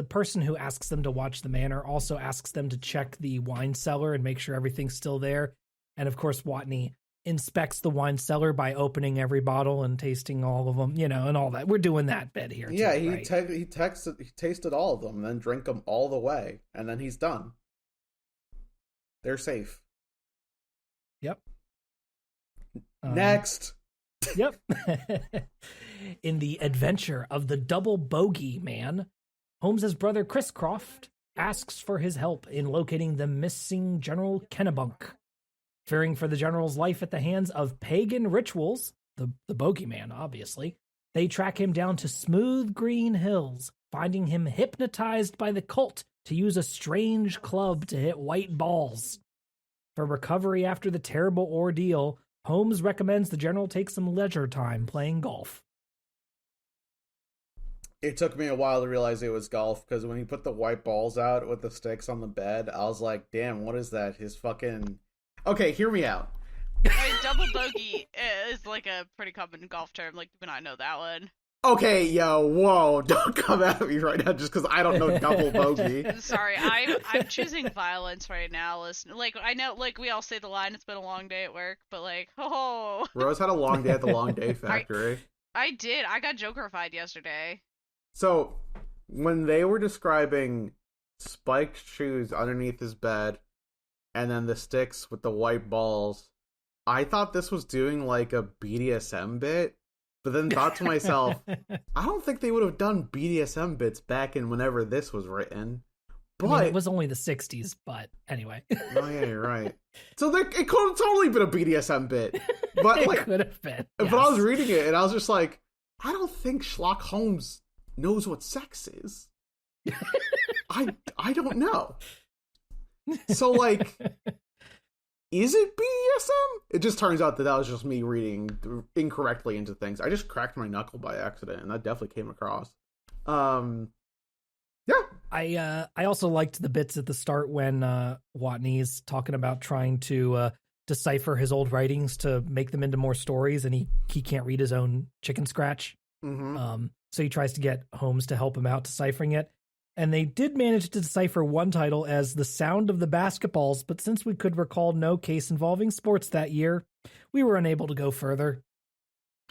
person who asks them to watch the manor also asks them to check the wine cellar and make sure everything's still there. And of course, Watney inspects the wine cellar by opening every bottle and tasting all of them, you know, and all that. We're doing that bit here. Yeah, too, he tasted all of them, and then drank them all the way, and then he's done. They're safe. Yep. Next. Yep. In the adventure of the double bogey man, Holmes's brother Crisscroft asks for his help in locating the missing General Kennebunk. Fearing for the general's life at the hands of pagan rituals, the bogeyman, obviously, they track him down to smooth green hills, finding him hypnotized by the cult to use a strange club to hit white balls. For recovery after the terrible ordeal, Holmes recommends the general take some leisure time playing golf. It took me a while to realize it was golf, because when he put the white balls out with the sticks on the bed, I was like, damn, what is that? His fucking... Okay, hear me out. I mean, double bogey is like a pretty common golf term. Like, you and I know that one. Okay, yo, whoa, don't come at me right now just because I don't know double bogey. Sorry, I'm choosing violence right now. Listen, like, I know, like, we all say the line, it's been a long day at work, but like, oh. Rose had a long day at the Long Day Factory. I did. I got Jokerified yesterday. So, when they were describing spiked shoes underneath his bed, and then the sticks with the white balls, I thought this was doing like a BDSM bit, but then thought to myself, I don't think they would have done BDSM bits back in whenever this was written. But I mean, it was only the 60s, but anyway. Oh yeah, you're right. So it could have totally been a BDSM bit. But like, it could have been. But I was reading it and I was just like, I don't think Schlock Homes knows what sex is. I don't know. So, like, is it BDSM? It just turns out that was just me reading incorrectly into things. I just cracked my knuckle by accident, and that definitely came across. Yeah. I also liked the bits at the start when Watney's talking about trying to decipher his old writings to make them into more stories, and he can't read his own chicken scratch. Mm-hmm. So he tries to get Holmes to help him out deciphering it. And they did manage to decipher one title as The Sound of the Basketballs, but since we could recall no case involving sports that year, we were unable to go further.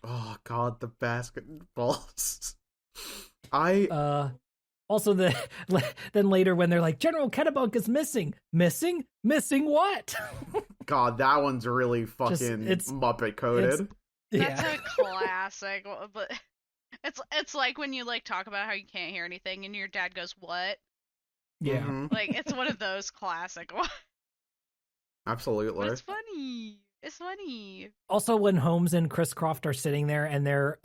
Oh, God, the basketballs. Also, then later when they're like, General Kennebunk is missing. Missing? Missing what? God, that one's really fucking Muppet coded. That's a classic, but... It's like when you like talk about how you can't hear anything and your dad goes, "What?" Yeah. Mm-hmm. Like it's one of those classic ones. Absolutely. But it's funny. It's funny. Also, when Holmes and Crisscroft are sitting there and they're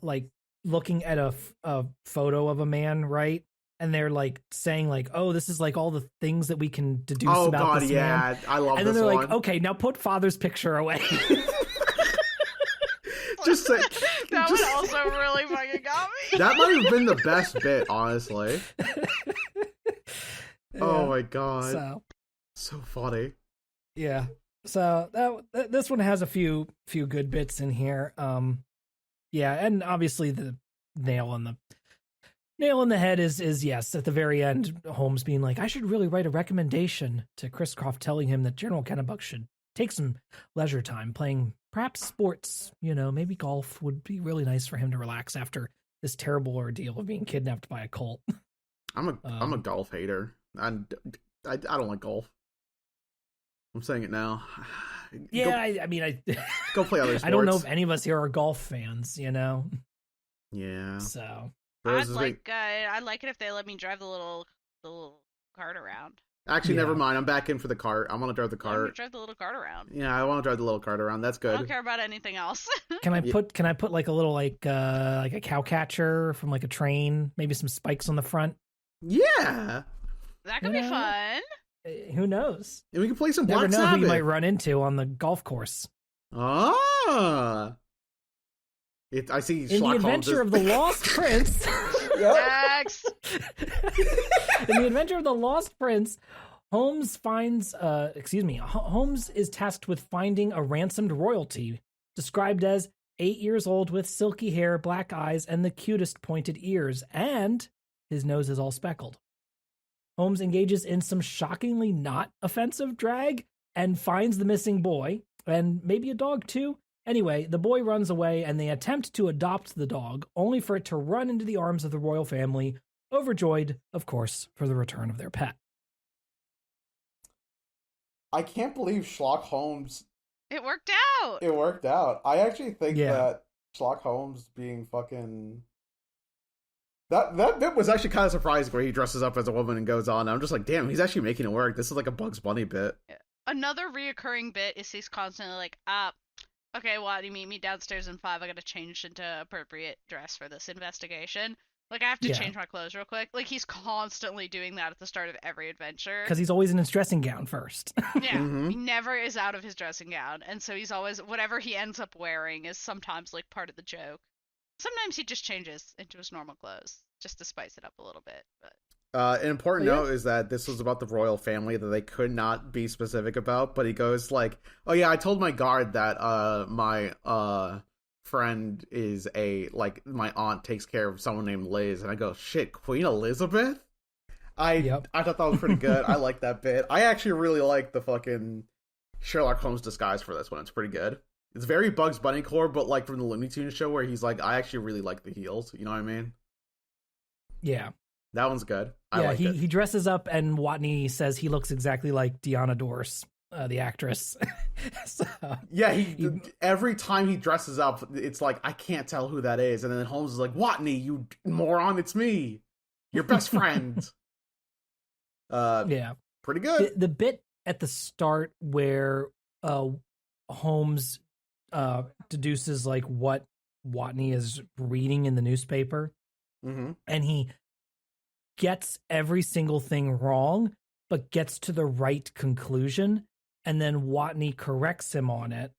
like looking at a photo of a man, right? And they're like saying like, "Oh, this is like all the things that we can deduce about this man." I love this one. And then they're like, "Okay, now put father's picture away." Just say, that one also really fucking got me. That might have been the best bit, honestly. Yeah. Oh my god. So funny. Yeah. So this one has a few good bits in here. Yeah, and obviously the nail in the head is yes, at the very end, Holmes being like, I should really write a recommendation to Crisscroft telling him that General Kennebuck should take some leisure time playing perhaps sports, maybe golf would be really nice for him to relax after this terrible ordeal of being kidnapped by a cult. I'm a golf hater. I don't like golf. I'm saying it now. Yeah, I mean, go play other sports. I don't know if any of us here are golf fans, Yeah. So I'd like it if they let me drive the little cart around. Actually, never mind. I'm back in for the cart. I want to drive the cart. I want to drive the little cart around. Yeah, I want to drive the little cart around. That's good. I don't care about anything else. Can I put like a little like a cow catcher from like a train, maybe some spikes on the front? Yeah. That could be fun. Who knows? And we can play some Never Black know Sabbath. who you might run into on the golf course. Ah. I see. In the Adventure of the Lost Prince. Next. In the Adventure of the Lost Prince, Holmes is tasked with finding a ransomed royalty, described as 8 years old with silky hair, black eyes, and the cutest pointed ears, and his nose is all speckled. Holmes engages in some shockingly not offensive drag and finds the missing boy, and maybe a dog too. Anyway, the boy runs away and they attempt to adopt the dog, only for it to run into the arms of the royal family, overjoyed, of course, for the return of their pet. I can't believe Schlock Homes... It worked out! It worked out. I actually think that Schlock Holmes being fucking... That bit was actually kind of surprising where he dresses up as a woman and goes on. I'm just like, damn, he's actually making it work. This is like a Bugs Bunny bit. Another reoccurring bit is he's constantly like, okay, well, you meet me downstairs in 5. I gotta change into appropriate dress for this investigation. Like, I have to change my clothes real quick. Like, he's constantly doing that at the start of every adventure. Because he's always in his dressing gown first. Yeah, he never is out of his dressing gown. And so he's always, whatever he ends up wearing is sometimes, like, part of the joke. Sometimes he just changes into his normal clothes, just to spice it up a little bit. But... an important note is that this was about the royal family that they could not be specific about, but he goes like, oh yeah, I told my guard that my friend is my aunt takes care of someone named Liz, and I go, shit, Queen Elizabeth? I thought that was pretty good. I like that bit. I actually really like the fucking Sherlock Holmes disguise for this one. It's pretty good. It's very Bugs Bunny core, but like from the Looney Tunes show where he's like, I actually really like the heels. You know what I mean? Yeah. That one's good. I like it. He dresses up, and Watney says he looks exactly like Deanna Dorse, the actress. So, yeah, every time he dresses up, it's like, I can't tell who that is. And then Holmes is like, Watney, you moron, it's me. Your best friend. Yeah. Pretty good. The bit at the start where Holmes deduces like what Watney is reading in the newspaper, and he gets every single thing wrong, but gets to the right conclusion, and then Watney corrects him on it.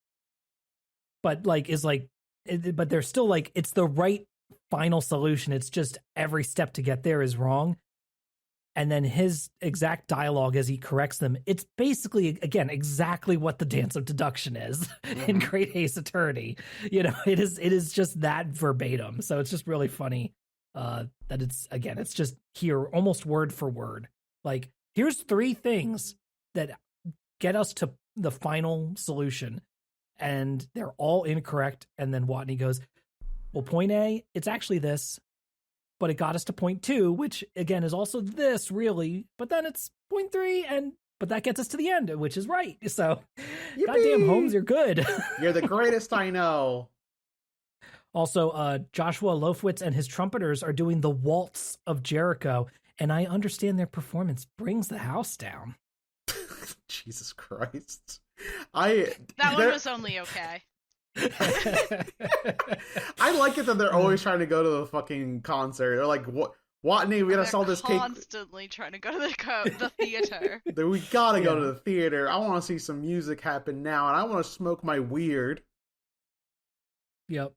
But but they're still like, it's the right final solution. It's just every step to get there is wrong. And then his exact dialogue as he corrects them, it's basically, again, exactly what the dance of deduction is in Great Ace Attorney. It is just that verbatim. So it's just really funny that it's just here almost word for word. Like, here's 3 things that get us to the final solution, and they're all incorrect. And then Watney goes, well, point A, it's actually this, but it got us to point 2, which again is also this really, but then it's point 3, but that gets us to the end, which is right. So, yippee! Goddamn, Holmes, you're good. You're the greatest I know. Also, Joshua Lofwitz and his trumpeters are doing the Waltz of Jericho, and I understand their performance brings the house down. Jesus Christ. That one was only okay. I like it that they're always trying to go to the fucking concert. They're like, Watney, we gotta sell this cake. Constantly trying to go to the theater. We gotta go to the theater. I want to see some music happen now, and I want to smoke my weird. Yep.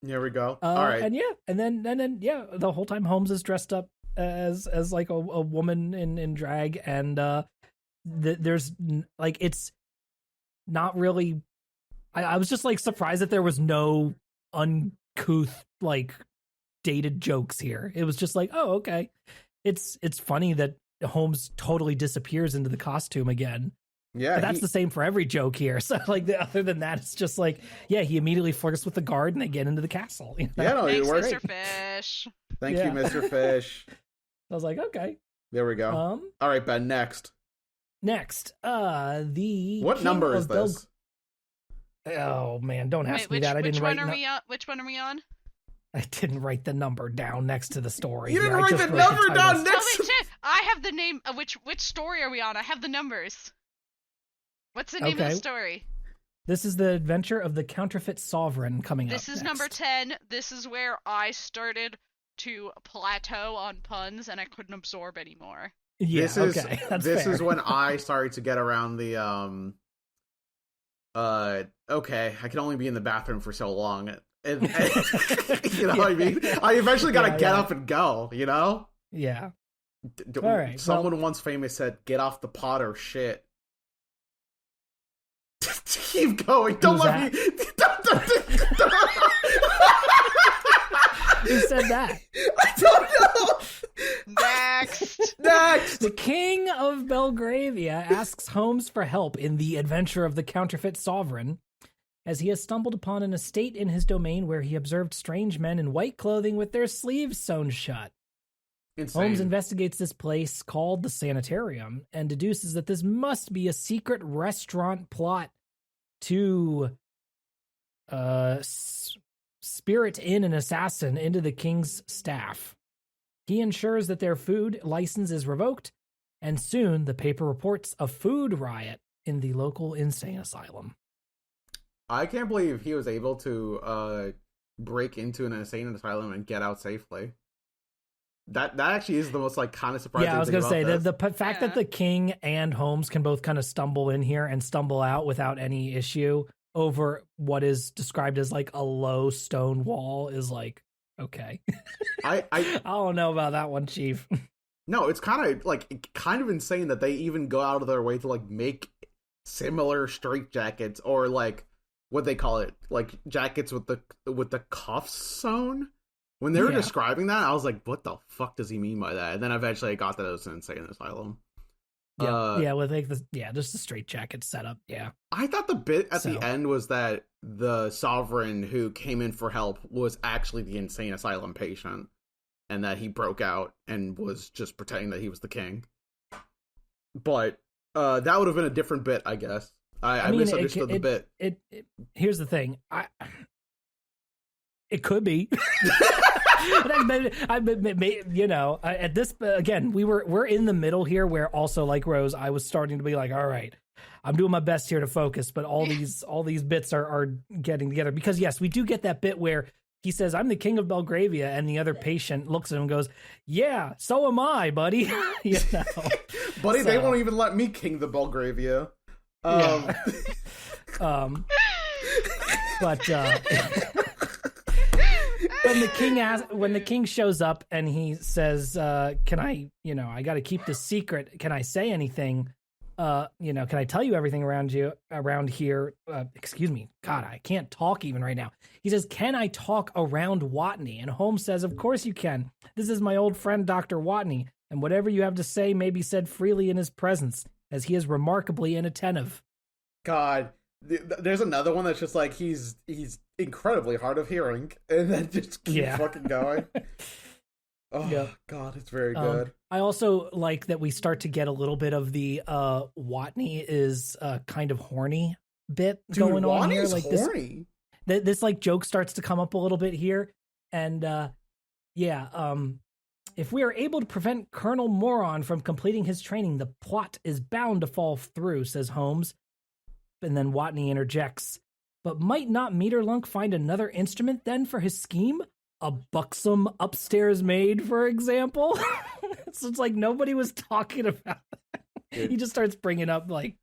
Here we go. All right. And then the whole time Holmes is dressed up as like a woman in drag, and there's like, it's not really. I was just like surprised that there was no uncouth like dated jokes here. It was just like, oh, okay. It's funny that Holmes totally disappears into the costume again. Yeah, but that's the same for every joke here. So, like, other than that, it's just like, yeah, he immediately flirts with the guard and they get into the castle. You know? Yeah, no, Thanks, it works. Mr. Fish. Thank you, Mr. Fish. I was like, okay. There we go. All right, Ben, next. What number is this? Oh, man, don't ask me that. I didn't write Which one are we on? I didn't write the number down next to the story. You didn't write the number down next to... I have the name. Which story are we on? I have the numbers. What's the name of the story? This is the adventure of the counterfeit sovereign coming up. This is number 10. This is where I started to plateau on puns and I couldn't absorb anymore. Yeah, this is when I started to get around the okay, I can only be in the bathroom for so long. And you know what I mean? I eventually gotta get up and go, you know? Yeah. All right. Someone once famous said, "Get off the pot or shit." Keep going. Don't let me. Who said that? I don't know. Next. The King of Belgravia asks Holmes for help in the adventure of the counterfeit sovereign, as he has stumbled upon an estate in his domain where he observed strange men in white clothing with their sleeves sewn shut. Insane. Holmes investigates this place called the Sanitarium and deduces that this must be a secret restaurant plot to spirit in an assassin into the king's staff. He ensures that their food license is revoked, and soon the paper reports a food riot in the local insane asylum. I can't believe he was able to break into an insane asylum and get out safely. That actually is the most like kind of surprising. Yeah, I was going gonna to say the fact that the king and Holmes can both kind of stumble in here and stumble out without any issue over what is described as like a low stone wall is like, okay. I don't know about that one, Chief. No, it's kind of insane that they even go out of their way to like make similar straitjackets, or like what they call it, like jackets with the cuffs sewn. When they were describing that, I was like, what the fuck does he mean by that? And then eventually I got that it was an insane asylum. With like just the straitjacket setup. Yeah. I thought the bit at the end was that the sovereign who came in for help was actually the insane asylum patient, and that he broke out and was just pretending that he was the king. But that would have been a different bit, I guess. I misunderstood the bit. Here's the thing. It could be. You know, at this again, we're in the middle here, where also, like Rose, I was starting to be like, all right, I'm doing my best here to focus, but all these bits are getting together, because yes, we do get that bit where he says, "I'm the king of Belgravia," and the other patient looks at him and goes, "Yeah, so am I, buddy." You know? Buddy, they won't even let me king the Belgravia. But when the king shows up and he says, "Can I got to keep this secret. Can I say anything? Can I tell you everything around here? Excuse me. God, I can't talk even right now." He says, "Can I talk around Watney?" And Holmes says, "Of course you can. This is my old friend, Dr. Watney, and whatever you have to say may be said freely in his presence, as he is remarkably inattentive." God, there's another one that's just like, he's incredibly hard of hearing, and then just keep fucking going. Oh, God, it's very good. I also like that we start to get a little bit of the Watney is kind of horny bit going on here. Like horny. This like joke starts to come up a little bit here, and if we are able to prevent Colonel Moron from completing his training, the plot is bound to fall through, says Holmes. And then Watney interjects, "But might not Meterlunk find another instrument then for his scheme? A buxom upstairs maid, for example?" So it's like nobody was talking about that. He just starts bringing up like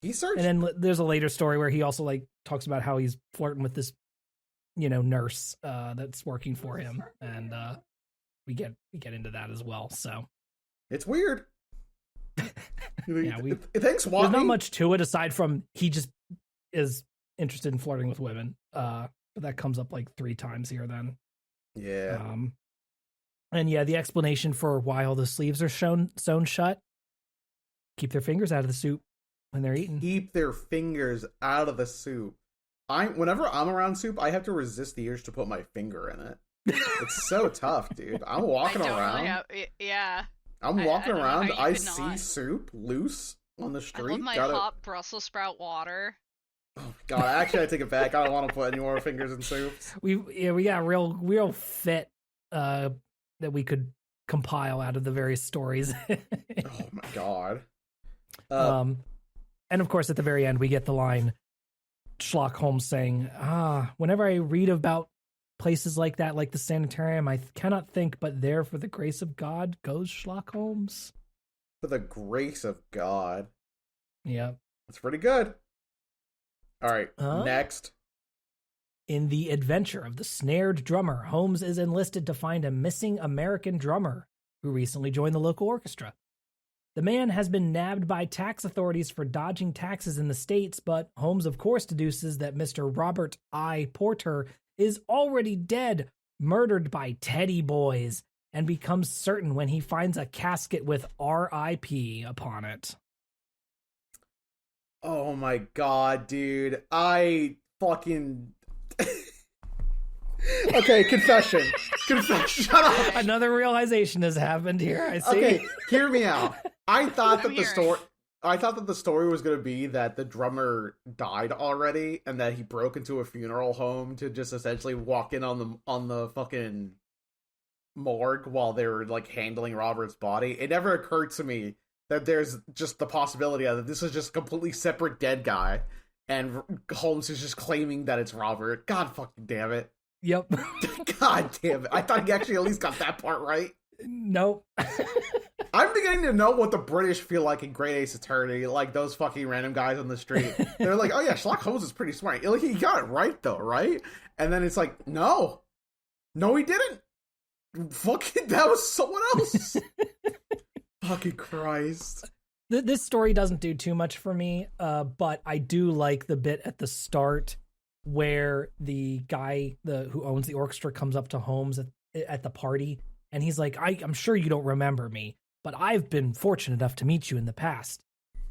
and then there's a later story where he also like talks about how he's flirting with this nurse that's working for him, and we get into that as well. So it's weird. Yeah, thanks, Wally. There's not much to it aside from he just is interested in flirting with women. But that comes up like 3 times here then. Yeah. And yeah, the explanation for why all the sleeves are sewn shut. Keep their fingers out of the soup when they're eating. Keep their fingers out of the soup. Whenever I'm around soup, I have to resist the urge to put my finger in it. It's so tough, dude. I'm walking around. Yeah. I'm walking around. I see soup loose on the street. I love my hot Brussels sprout water. Oh God! Actually, I take it back. I don't want to put any more fingers in soups. We got a real fit that we could compile out of the various stories. Oh my God. And of course, at the very end, we get the line Schlock Holmes saying, whenever I read about places like that, like the sanitarium, I cannot think but there for the grace of God goes Schlock Holmes. For the grace of God. Yeah. That's pretty good. All right, next. In the adventure of the snared drummer, Holmes is enlisted to find a missing American drummer who recently joined the local orchestra. The man has been nabbed by tax authorities for dodging taxes in the States, but Holmes, of course, deduces that Mr. Robert I. Porter is already dead, murdered by Teddy Boys, and becomes certain when he finds a casket with R.I.P. upon it. Oh my God, dude. I fucking... Okay, confession. Shut up. Another realization has happened here, I see. Okay, hear me out. I thought that the story was going to be that the drummer died already and that he broke into a funeral home to just essentially walk in on the fucking morgue while they were like handling Robert's body. It never occurred to me that there's just the possibility that this is just a completely separate dead guy and Holmes is just claiming that it's Robert. God fucking damn it. Yep. God damn it. I thought he actually at least got that part right. Nope. I'm beginning to know what the British feel like in Great Ace Attorney, like those fucking random guys on the street. They're like, oh yeah, Schlock Holmes is pretty smart. Like, he got it right though, right? And then it's like, no, he didn't. Fucking, that was someone else. Fucking Christ. This story doesn't do too much for me, but I do like the bit at the start where the guy who owns the orchestra comes up to Holmes at the party, and he's like, I'm sure you don't remember me, but I've been fortunate enough to meet you in the past.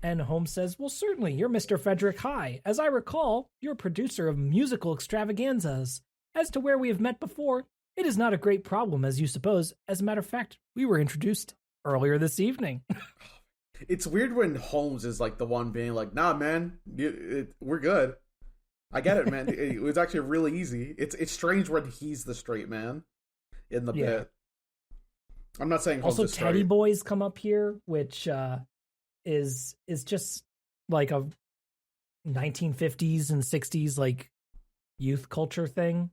And Holmes says, well, certainly, you're Mr. Frederick High. As I recall, you're a producer of musical extravaganzas. As to where we have met before, it is not a great problem, as you suppose. As a matter of fact, we were introduced earlier this evening. It's weird when Holmes is like the one being like, nah, man, we're good. I get it, man. It was actually really easy. It's strange when he's the straight man in the bit. I'm not saying Holmes also is straight. Teddy Boys come up here, which is just like a 1950s and 60s like youth culture thing.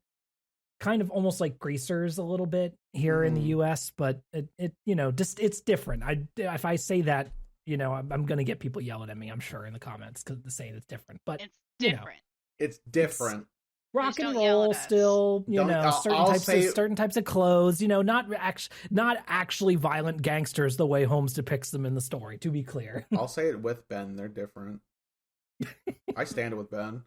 Kind of almost like Greasers a little bit here in the US, but it just it's different. If I say that, I'm going to get people yelling at me, I'm sure, in the comments because to say it's different. But it's different. It's different. It's rock and roll still, certain types of clothes, not actually violent gangsters the way Holmes depicts them in the story, to be clear. I'll say it with Ben, they're different. I stand with Ben.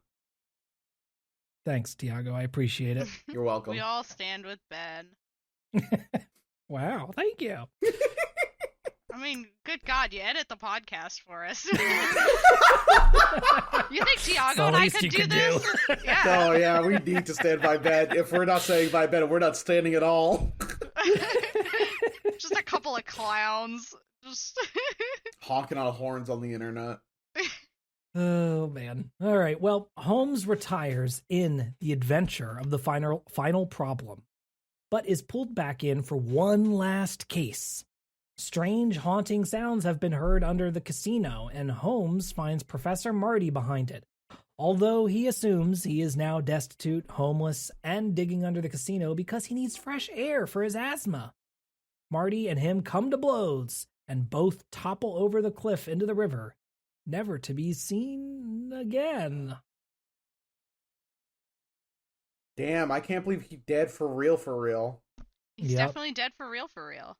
Thanks, Tiago. I appreciate it. You're welcome. We all stand with Ben. Wow, thank you. I mean, good God, you edit the podcast for us. You think Tiago and I could do this? Yeah. Oh, yeah, we need to stand by Ben. If we're not standing by Ben, we're not standing at all. Just a couple of clowns. Just honking on horns on the internet. Oh, man. All right. Well, Holmes retires in The Adventure of the Final Problem, but is pulled back in for one last case. Strange, haunting sounds have been heard under the casino, and Holmes finds Professor Marty behind it. Although he assumes he is now destitute, homeless, and digging under the casino because he needs fresh air for his asthma. Marty and him come to blows, and both topple over the cliff into the river, never to be seen again. Damn, I can't believe he's dead for real, for real. He's definitely dead for real, for real.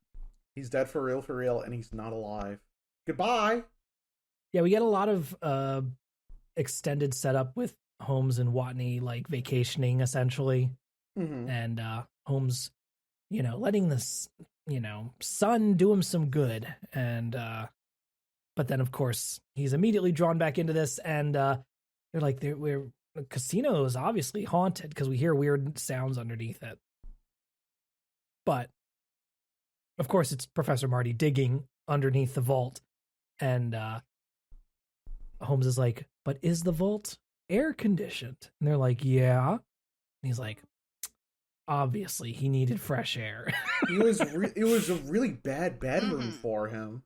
He's dead for real, and he's not alive. Goodbye. Yeah, we get a lot of extended setup with Holmes and Watney, like vacationing essentially. Mm-hmm. And Holmes, letting this, son do him some good. And, but then of course he's immediately drawn back into this, and they're like, the casino is obviously haunted because we hear weird sounds underneath it. But of course it's Professor Marty digging underneath the vault, and Holmes is like, but is the vault air conditioned? And they're like, yeah. And he's like, obviously he needed fresh air. It was a really bad bedroom for him.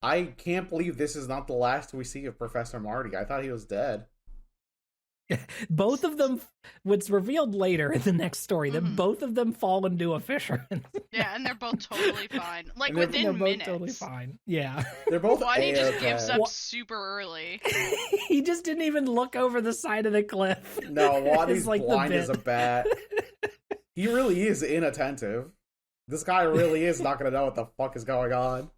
I can't believe this is not the last we see of Professor Marty. I thought he was dead. Both of them, what's revealed later in the next story, that both of them fall into a fisherman. Yeah, and they're both totally fine. Like, within minutes. Both totally fine. Yeah. They're both Watney just gives up super early. He just didn't even look over the side of the cliff. No, Watney's like blind as a bat. He really is inattentive. This guy really is not going to know what the fuck is going on.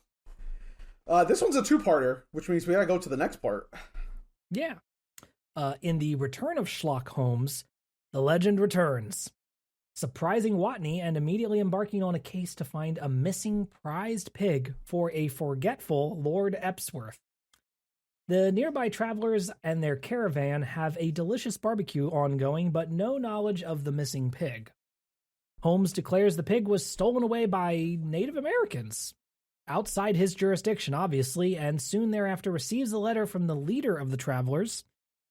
This one's a two-parter, which means we gotta go to the next part. Yeah. In the Return of Schlock Homes, the legend returns, surprising Watney and immediately embarking on a case to find a missing prized pig for a forgetful Lord Epsworth. The nearby travelers and their caravan have a delicious barbecue ongoing, but no knowledge of the missing pig. Holmes declares the pig was stolen away by Native Americans, outside his jurisdiction, obviously, and soon thereafter receives a letter from the leader of the travelers,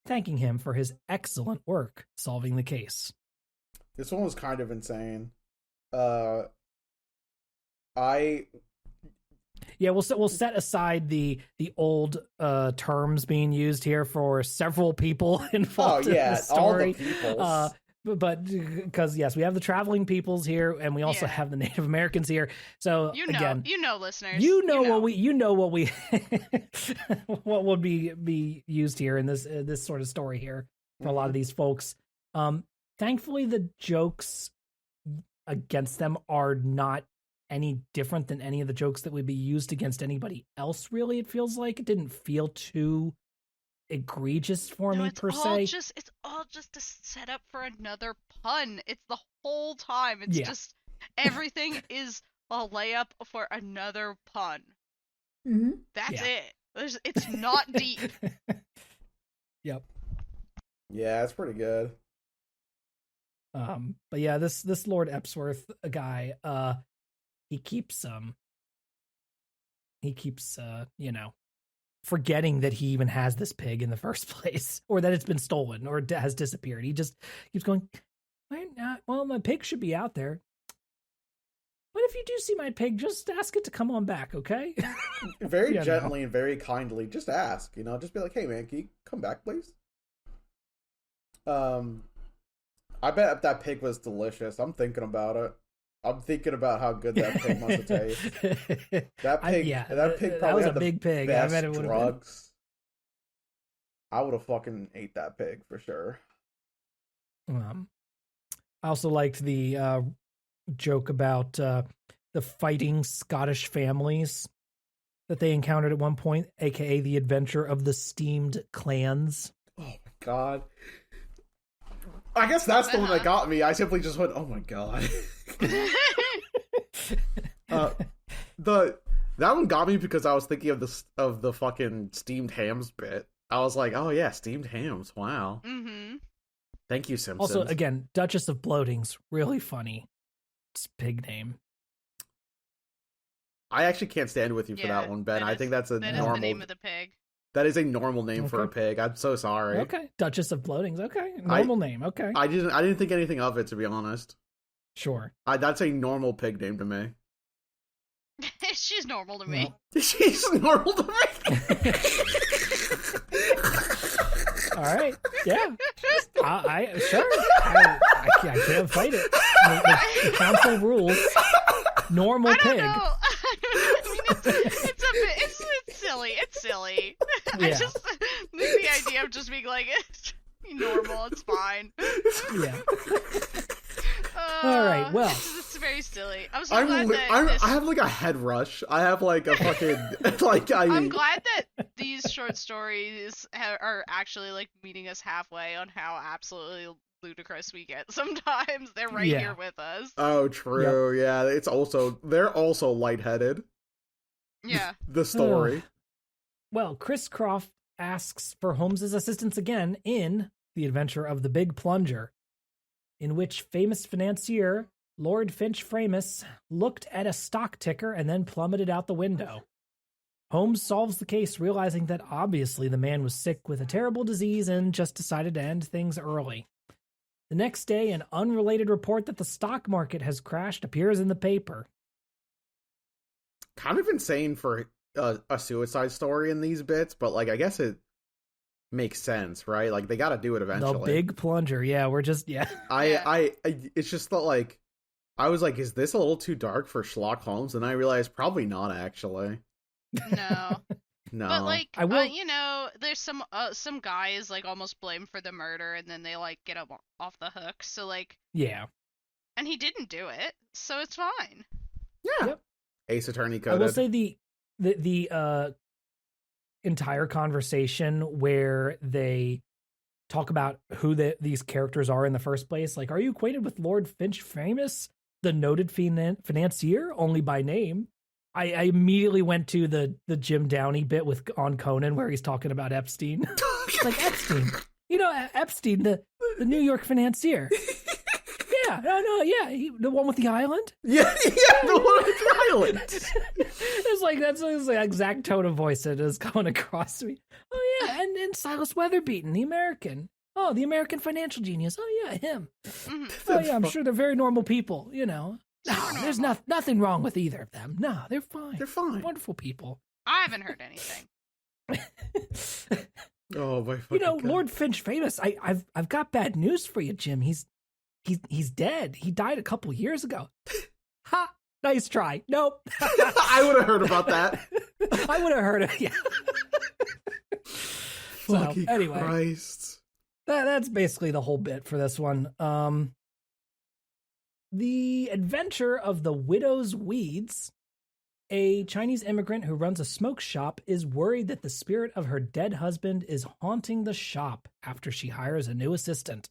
thanking him for his excellent work solving the case. This one was kind of insane. We'll set aside the old terms being used here for several people involved in the story. All the peoples. But because yes, we have the traveling peoples here, and we also have the Native Americans here. So again, listeners, what what would be used here in this sort of story here for a lot of these folks. Thankfully, the jokes against them are not any different than any of the jokes that would be used against anybody else. Really, it feels like it didn't feel too egregious for me per se. It's all just a setup for another pun. It's the whole time. It's just everything is a layup for another pun. Mm-hmm. That's it. It's not deep. Yep. Yeah, it's pretty good. But yeah, this Lord Epsworth guy, he keeps forgetting that he even has this pig in the first place, or that it's been stolen or has disappeared. He just keeps going, well, my pig should be out there. But if you do see my pig, just ask it to come on back, okay? Very gently and very kindly. Just ask, just be like, hey man, can you come back, please? I bet that pig was delicious. I'm thinking about it. I'm thinking about how good that pig must have tasted. That pig probably had the big pig. Best I bet it drugs. I would have fucking ate that pig for sure. I also liked the joke about the fighting Scottish families that they encountered at one point, aka the adventure of the steamed clans. Oh my god. I guess that's the one that got me. I simply just went, oh my god. That one got me because I was thinking of the fucking steamed hams bit. I was like, oh yeah, steamed hams. Wow. Mm-hmm. Thank you, Simpsons. Also, again, Duchess of Bloating's really funny. It's pig name. I actually can't stand with you for that one, Ben. I think that's normal. That is the name of the pig. That is a normal name for a pig. I'm so sorry. Okay, Duchess of Bloating's. Okay, normal name. Okay. I didn't think anything of it, to be honest. Sure. That's a normal pig name to me. She's normal to me. She's normal to me. All right. Yeah. I sure. I can't fight it. The council rules. Normal pig. It's silly. It's silly. Yeah. I just the idea of just being like, Normal, it's fine. Yeah. All right, well. It's very silly. I'm so glad that I have like a head rush. I have like a fucking I'm glad that these short stories are actually like meeting us halfway on how absolutely ludicrous we get. Sometimes they're right here with us. Oh, true. Yep. Yeah, they're also lightheaded. Yeah. The story. Well, Chris Croft asks for Holmes's assistance again in The Adventure of the Big Plunger, in which famous financier Lord Finch Framus looked at a stock ticker and then plummeted out the window. Holmes solves the case, realizing that obviously the man was sick with a terrible disease and just decided to end things early. The next day, an unrelated report that the stock market has crashed appears in the paper. Kind of insane for a suicide story in these bits, but like I guess it makes sense, right? Like they got to do it eventually. The Big Plunger, It's just that like I was like, is this a little too dark for Schlock Holmes? And I realized probably not actually. No. No. But like, there's some guys like almost blamed for the murder, and then they like get him off the hook. So like, yeah. And he didn't do it, so it's fine. Yeah. Yep. Ace Attorney coded. I will say the entire conversation where they talk about who these characters are in the first place. Like, are you acquainted with Lord Finch Framus, the noted financier, only by name? I immediately went to the Jim Downey bit on Conan where he's talking about Epstein. It's like, Epstein. Epstein, the New York financier. Yeah, the one with the island? Yeah, the one with the island. It's like, that's the exact tone of voice that is coming across to me. Oh, yeah, and Silas Weatherbeaton, the American. Oh, the American financial genius. Oh, yeah, him. Mm-hmm. Oh, yeah, I'm sure they're very normal people, No, there's nothing wrong with either of them. No, they're fine. They're fine. Wonderful people. I haven't heard anything. Oh, my fucking God. Lord Finch Framus, I've got bad news for you, Jim. He's dead. He died a couple years ago. Ha! Nice try. Nope. I would have heard about that. I would have heard it. Yeah. So anyway, Christ. That's basically the whole bit for this one. The Adventure of the Widow's Weeds. A Chinese immigrant who runs a smoke shop is worried that the spirit of her dead husband is haunting the shop after she hires a new assistant.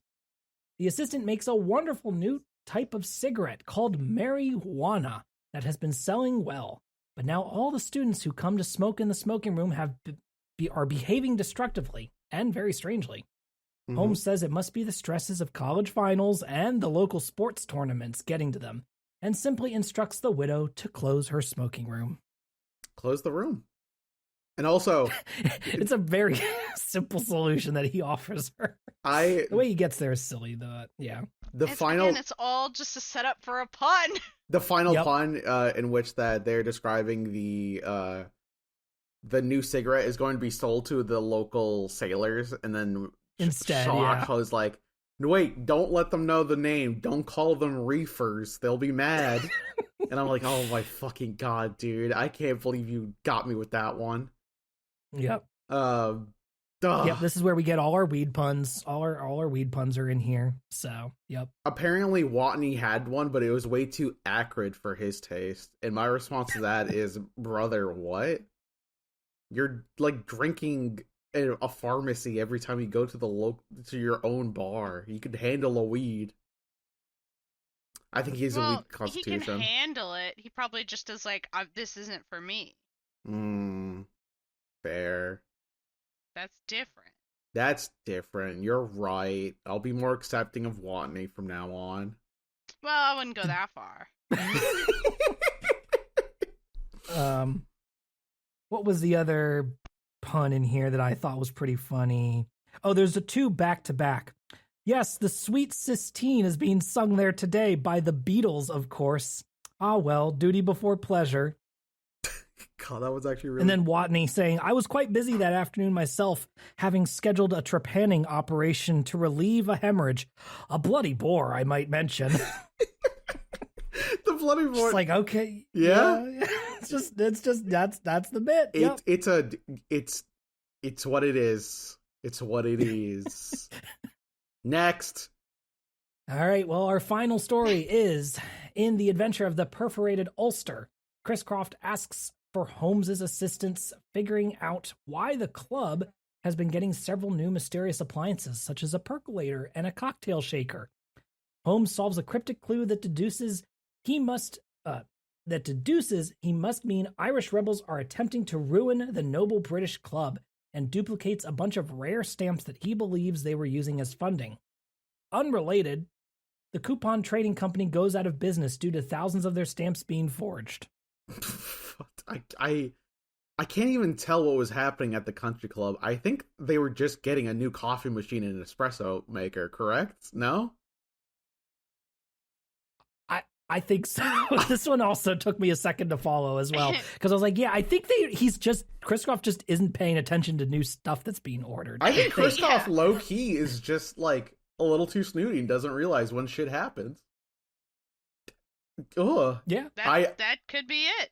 The assistant makes a wonderful new type of cigarette called marijuana that has been selling well, but now all the students who come to smoke in the smoking room are behaving destructively and very strangely. Mm-hmm. Holmes says it must be the stresses of college finals and the local sports tournaments getting to them, and simply instructs the widow to close her smoking room. Close the room. And also... it's a very simple solution that he offers her. The way he gets there is silly, though. Yeah. It's all just a setup for a pun. The final pun in which that they're describing the new cigarette is going to be sold to the local sailors, and then instead, Schlock was like, wait, don't let them know the name. Don't call them reefers. They'll be mad. And I'm like, oh my fucking God, dude. I can't believe you got me with that one. Yep. Yep, this is where we get all our weed puns. All our weed puns are in here. So, yep. Apparently Watney had one, but it was way too acrid for his taste. And my response to that is, brother, what? You're like drinking at a pharmacy every time you go to your own bar. You could handle a weed. I think he has a weak constitution. He can handle it. He probably just is like, this isn't for me. Fair. That's different. You're right. I'll be more accepting of Watney from now on. Well, I wouldn't go that far. What was the other pun in here that I thought was pretty funny? Oh, there's a two back-to-back. Yes, the Sweet Sistine is being sung there today by the Beatles, of course. Ah, well, duty before pleasure. God, that was actually really... And then Watney saying, I was quite busy that afternoon myself, having scheduled a trepanning operation to relieve a hemorrhage. A bloody bore, I might mention. The bloody bore. Just like, okay. Yeah. It's just that's the bit. It's what it is. It's what it is. Next. All right, well, our final story is in the adventure of the perforated ulster. Chris Croft asks for Holmes's assistance figuring out why the club has been getting several new mysterious appliances, such as a percolator and a cocktail shaker. Holmes solves a cryptic clue that deduces he must mean Irish rebels are attempting to ruin the noble British club, and duplicates a bunch of rare stamps that he believes they were using as funding. Unrelated, the coupon trading company goes out of business due to thousands of their stamps being forged. I can't even tell what was happening at the country club. I think they were just getting a new coffee machine and an espresso maker, correct? No? I think so. This one also took me a second to follow as well, because I was like, yeah, I think Chris Croft just isn't paying attention to new stuff that's being ordered. I think Chris Croft low-key is just, like, a little too snooty and doesn't realize when shit happens. Ugh. Yeah. That could be it.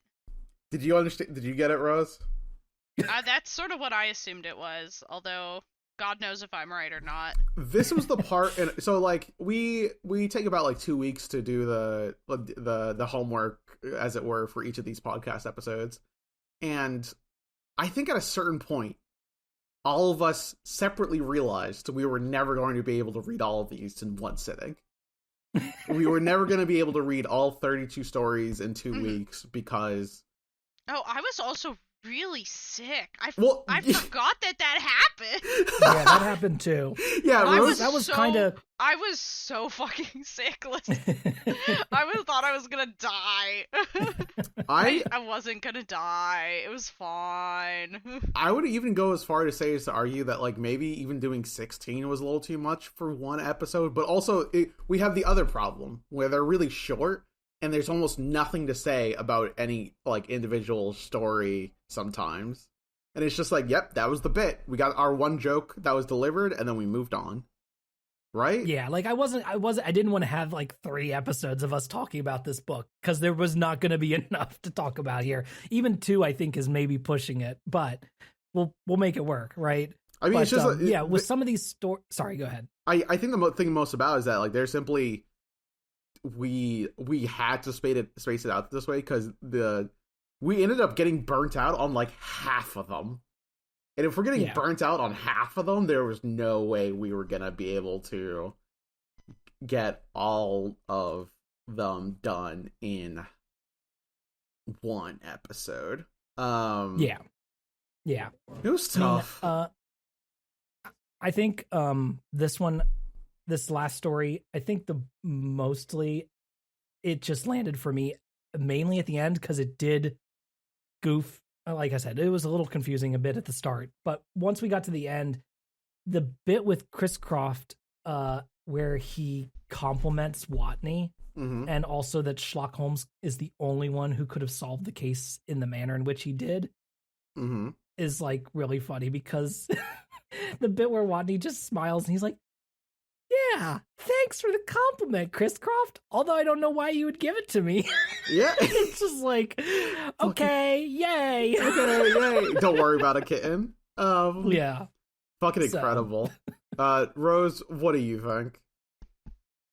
Did you understand? Did you get it, Rose? That's sort of what I assumed it was, although God knows if I'm right or not. This was the part, and so like we take about like 2 weeks to do the homework, as it were, for each of these podcast episodes, and I think at a certain point, all of us separately realized we were never going to be able to read all of these in one sitting. We were never going to be able to read all 32 stories in 2 weeks because. Oh, I was also really sick. I forgot that happened. Yeah, that happened too. Yeah, Rose, I was so fucking sick. Listen, I thought I was gonna die. I wasn't gonna die. It was fine. I would even go as far as to argue that like maybe even doing 16 was a little too much for one episode, but also we have the other problem where they're really short and there's almost nothing to say about any like individual story sometimes. And it's just like, yep, that was the bit. We got our one joke that was delivered and then we moved on. Right? Yeah, like I didn't want to have like 3 episodes of us talking about this book because there was not going to be enough to talk about here. Even 2, I think, is maybe pushing it, but we'll make it work, right? I mean, it's just with some of these stories. Sorry, go ahead. I think the thing most about is that like they're simply we had to space it out this way because we ended up getting burnt out on like half of them. And if we're getting burnt out on half of them, there was no way we were going to be able to get all of them done in one episode. Yeah. It was tough. I think this last story, I think mostly it just landed for me mainly at the end because it did goof. Like I said, it was a little confusing a bit at the start, but once we got to the end, the bit with Chris Croft, where he compliments Watney, and also that Schlock Holmes is the only one who could have solved the case in the manner in which he did, is like really funny because the bit where Watney just smiles and he's like, "Yeah, thanks for the compliment, Chris Croft. Although I don't know why you would give it to me." Yeah. It's just like, okay, yay. Okay, yay. Don't worry about a kitten. Yeah. Fucking incredible. Rose, what do you think?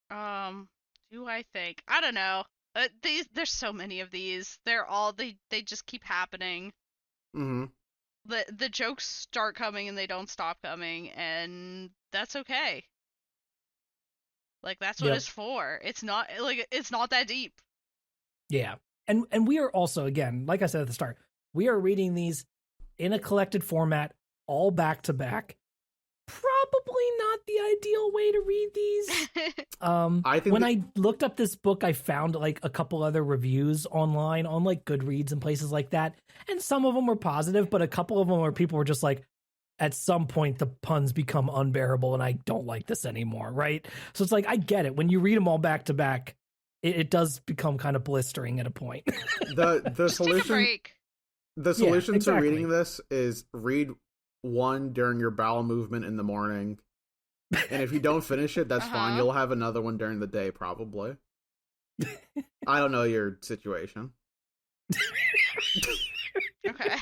Do I think? I don't know. There's so many of these. They're all they just keep happening. The jokes start coming and they don't stop coming, and that's okay. Like, that's what it's for. It's not that deep. Yeah. And we are also, again, like I said at the start, we are reading these in a collected format, all back to back. Probably not the ideal way to read these. I think I looked up this book, I found like a couple other reviews online on like Goodreads and places like that. And some of them were positive, but a couple of them where people were just like, at some point the puns become unbearable and I don't like this anymore, right? So it's like, I get it. When you read them all back to back, it does become kind of blistering at a point. The solution to reading this is read one during your bowel movement in the morning. And if you don't finish it, that's fine. You'll have another one during the day, probably. I don't know your situation. Okay.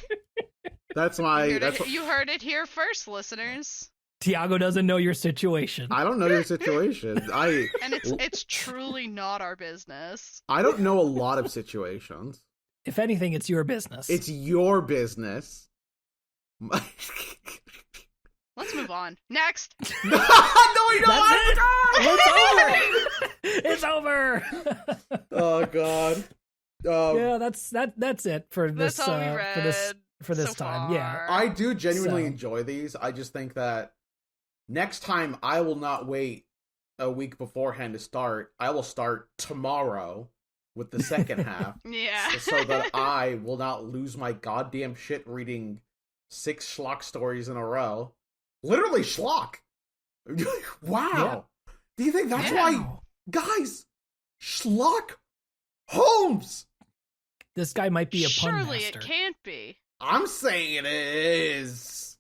That's my... You heard it here first, listeners. Tiago doesn't know your situation. I don't know your situation. And it's truly not our business. I don't know a lot of situations. If anything, it's your business. It's your business. Let's move on. Next. No, It's over. Oh God. Yeah, that's it for this. That's all we read for this so time. far. Yeah, I do genuinely enjoy these. I just think that next time I will not wait a week beforehand to start. I will start tomorrow with the second half. Yeah. So that I will not lose my goddamn shit reading 6 Schlock stories in a row. Literally Schlock. Wow. Yeah. Do you think that's why, guys, Schlock Homes? This guy might be a pun Surely master. it can't be. I'm saying it is.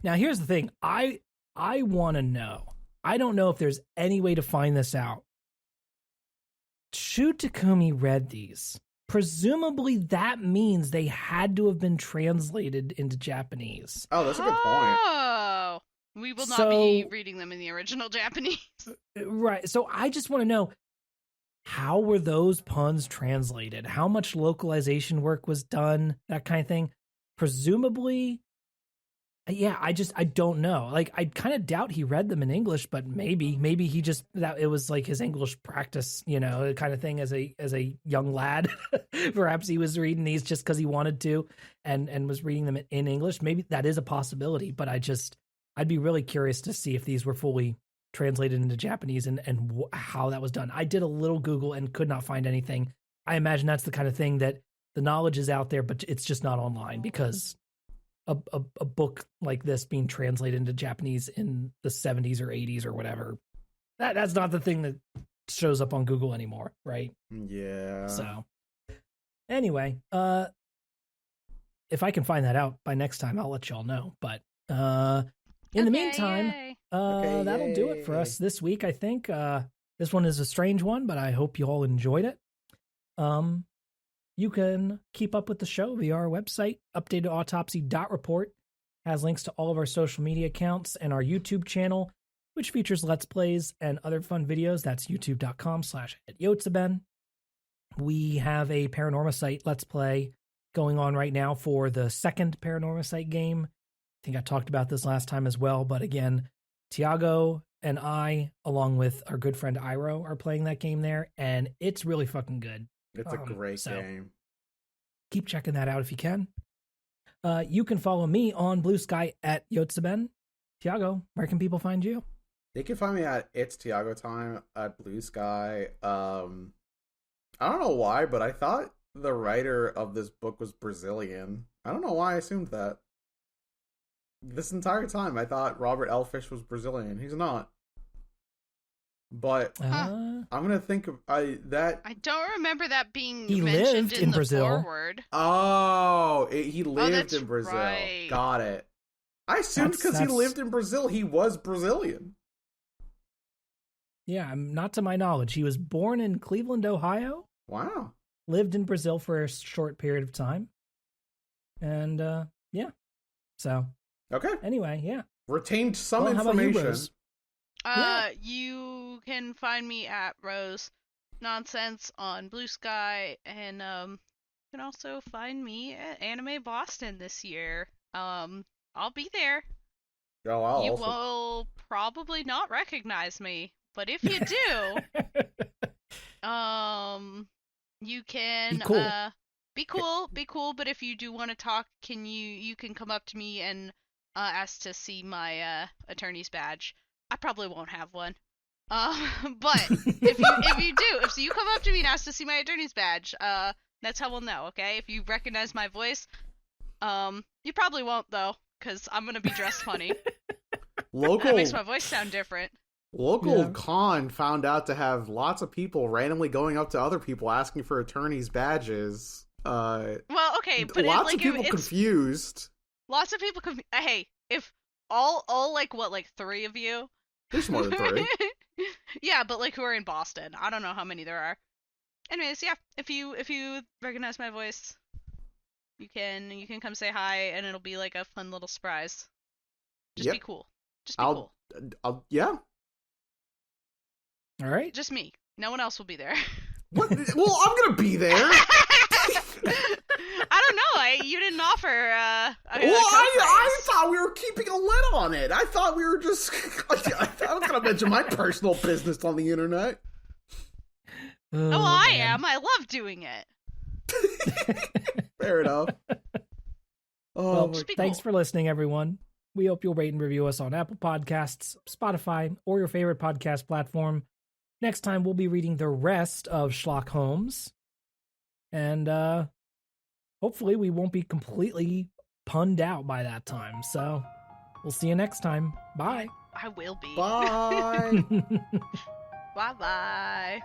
Now, here's the thing. I want to know. I don't know if there's any way to find this out. Shu Takumi read these. Presumably, that means they had to have been translated into Japanese. Oh, that's a good point. Oh, we will not be reading them in the original Japanese. Right. So I just want to know, how were those puns translated? How much localization work was done? That kind of thing. Presumably, yeah, I don't know. Like, I kind of doubt he read them in English, but maybe he just, that it was like his English practice, kind of thing as a young lad. Perhaps he was reading these just because he wanted to and was reading them in English. Maybe that is a possibility, but I'd be really curious to see if these were fully translated into Japanese and how that was done. I did a little Google and could not find anything. I imagine that's the kind of thing that the knowledge is out there, but it's just not online, because a book like this being translated into Japanese in the 70s or 80s or whatever, that's not the thing that shows up on Google anymore, right? Yeah. So anyway, if I can find that out by next time, I'll let y'all know. But in the meantime, that'll do it for us this week, I think. This one is a strange one, but I hope you all enjoyed it. You can keep up with the show via our website, updatedautopsy.report. Has links to all of our social media accounts and our YouTube channel, which features Let's Plays and other fun videos. That's youtube.com/@Yotsuben. We have a Paranormasight Let's Play going on right now for the second Paranormasight game. I think I talked about this last time as well, but again, Tiago and I, along with our good friend Iro, are playing that game there, and it's really fucking good. It's a great game. Keep checking that out if you can. You can follow me on Blue Sky @Yotsuben. Tiago, where can people find you? They can find me at It's Tiago Time at Blue Sky. I don't know why, but I thought the writer of this book was Brazilian. I don't know why I assumed that. This entire time, I thought Robert L. Fish was Brazilian. He's not. But I'm gonna think of that. I don't remember that being he mentioned lived in the Brazil. Forward. Oh, he lived in Brazil. Right. Got it. I assumed because he lived in Brazil, he was Brazilian. Yeah, not to my knowledge. He was born in Cleveland, Ohio. Wow. Lived in Brazil for a short period of time. And, yeah. So. Okay. Anyway, yeah. Retained some How about you, information. Rose? You can find me at Rose Nonsense on Blue Sky, and you can also find me at Anime Boston this year. I'll be there. Oh, you will probably not recognize me, but if you do, you can be cool. But if you do want to talk, you can come up to me and ask to see my attorney's badge. I probably won't have one. But if you come up to me and ask to see my attorney's badge, that's how we'll know, okay? If you recognize my voice, you probably won't though, because I'm gonna be dressed funny. That makes my voice sound different. Local con found out to have lots of people randomly going up to other people asking for attorneys' badges. Well, okay, but lots of people confused. Lots of people hey, if all like 3 of you? There's more than 3. Yeah, but who are in Boston? I don't know how many there are. Anyways, yeah, if you recognize my voice, you can come say hi, and it'll be a fun little surprise. Just be cool. Just be cool. Yeah. All right. Just me. No one else will be there. What? Well, I'm gonna be there. I don't know. You didn't offer. I thought we were keeping a lid on it. I thought we were just. I was gonna mention my personal business on the internet. Oh, well, I am. I love doing it. Fair enough. Well, thanks for listening, everyone. We hope you'll rate and review us on Apple Podcasts, Spotify, or your favorite podcast platform. Next time, we'll be reading the rest of Schlock Homes. And hopefully we won't be completely punned out by that time. So we'll see you next time. Bye. I will be. Bye. Bye-bye.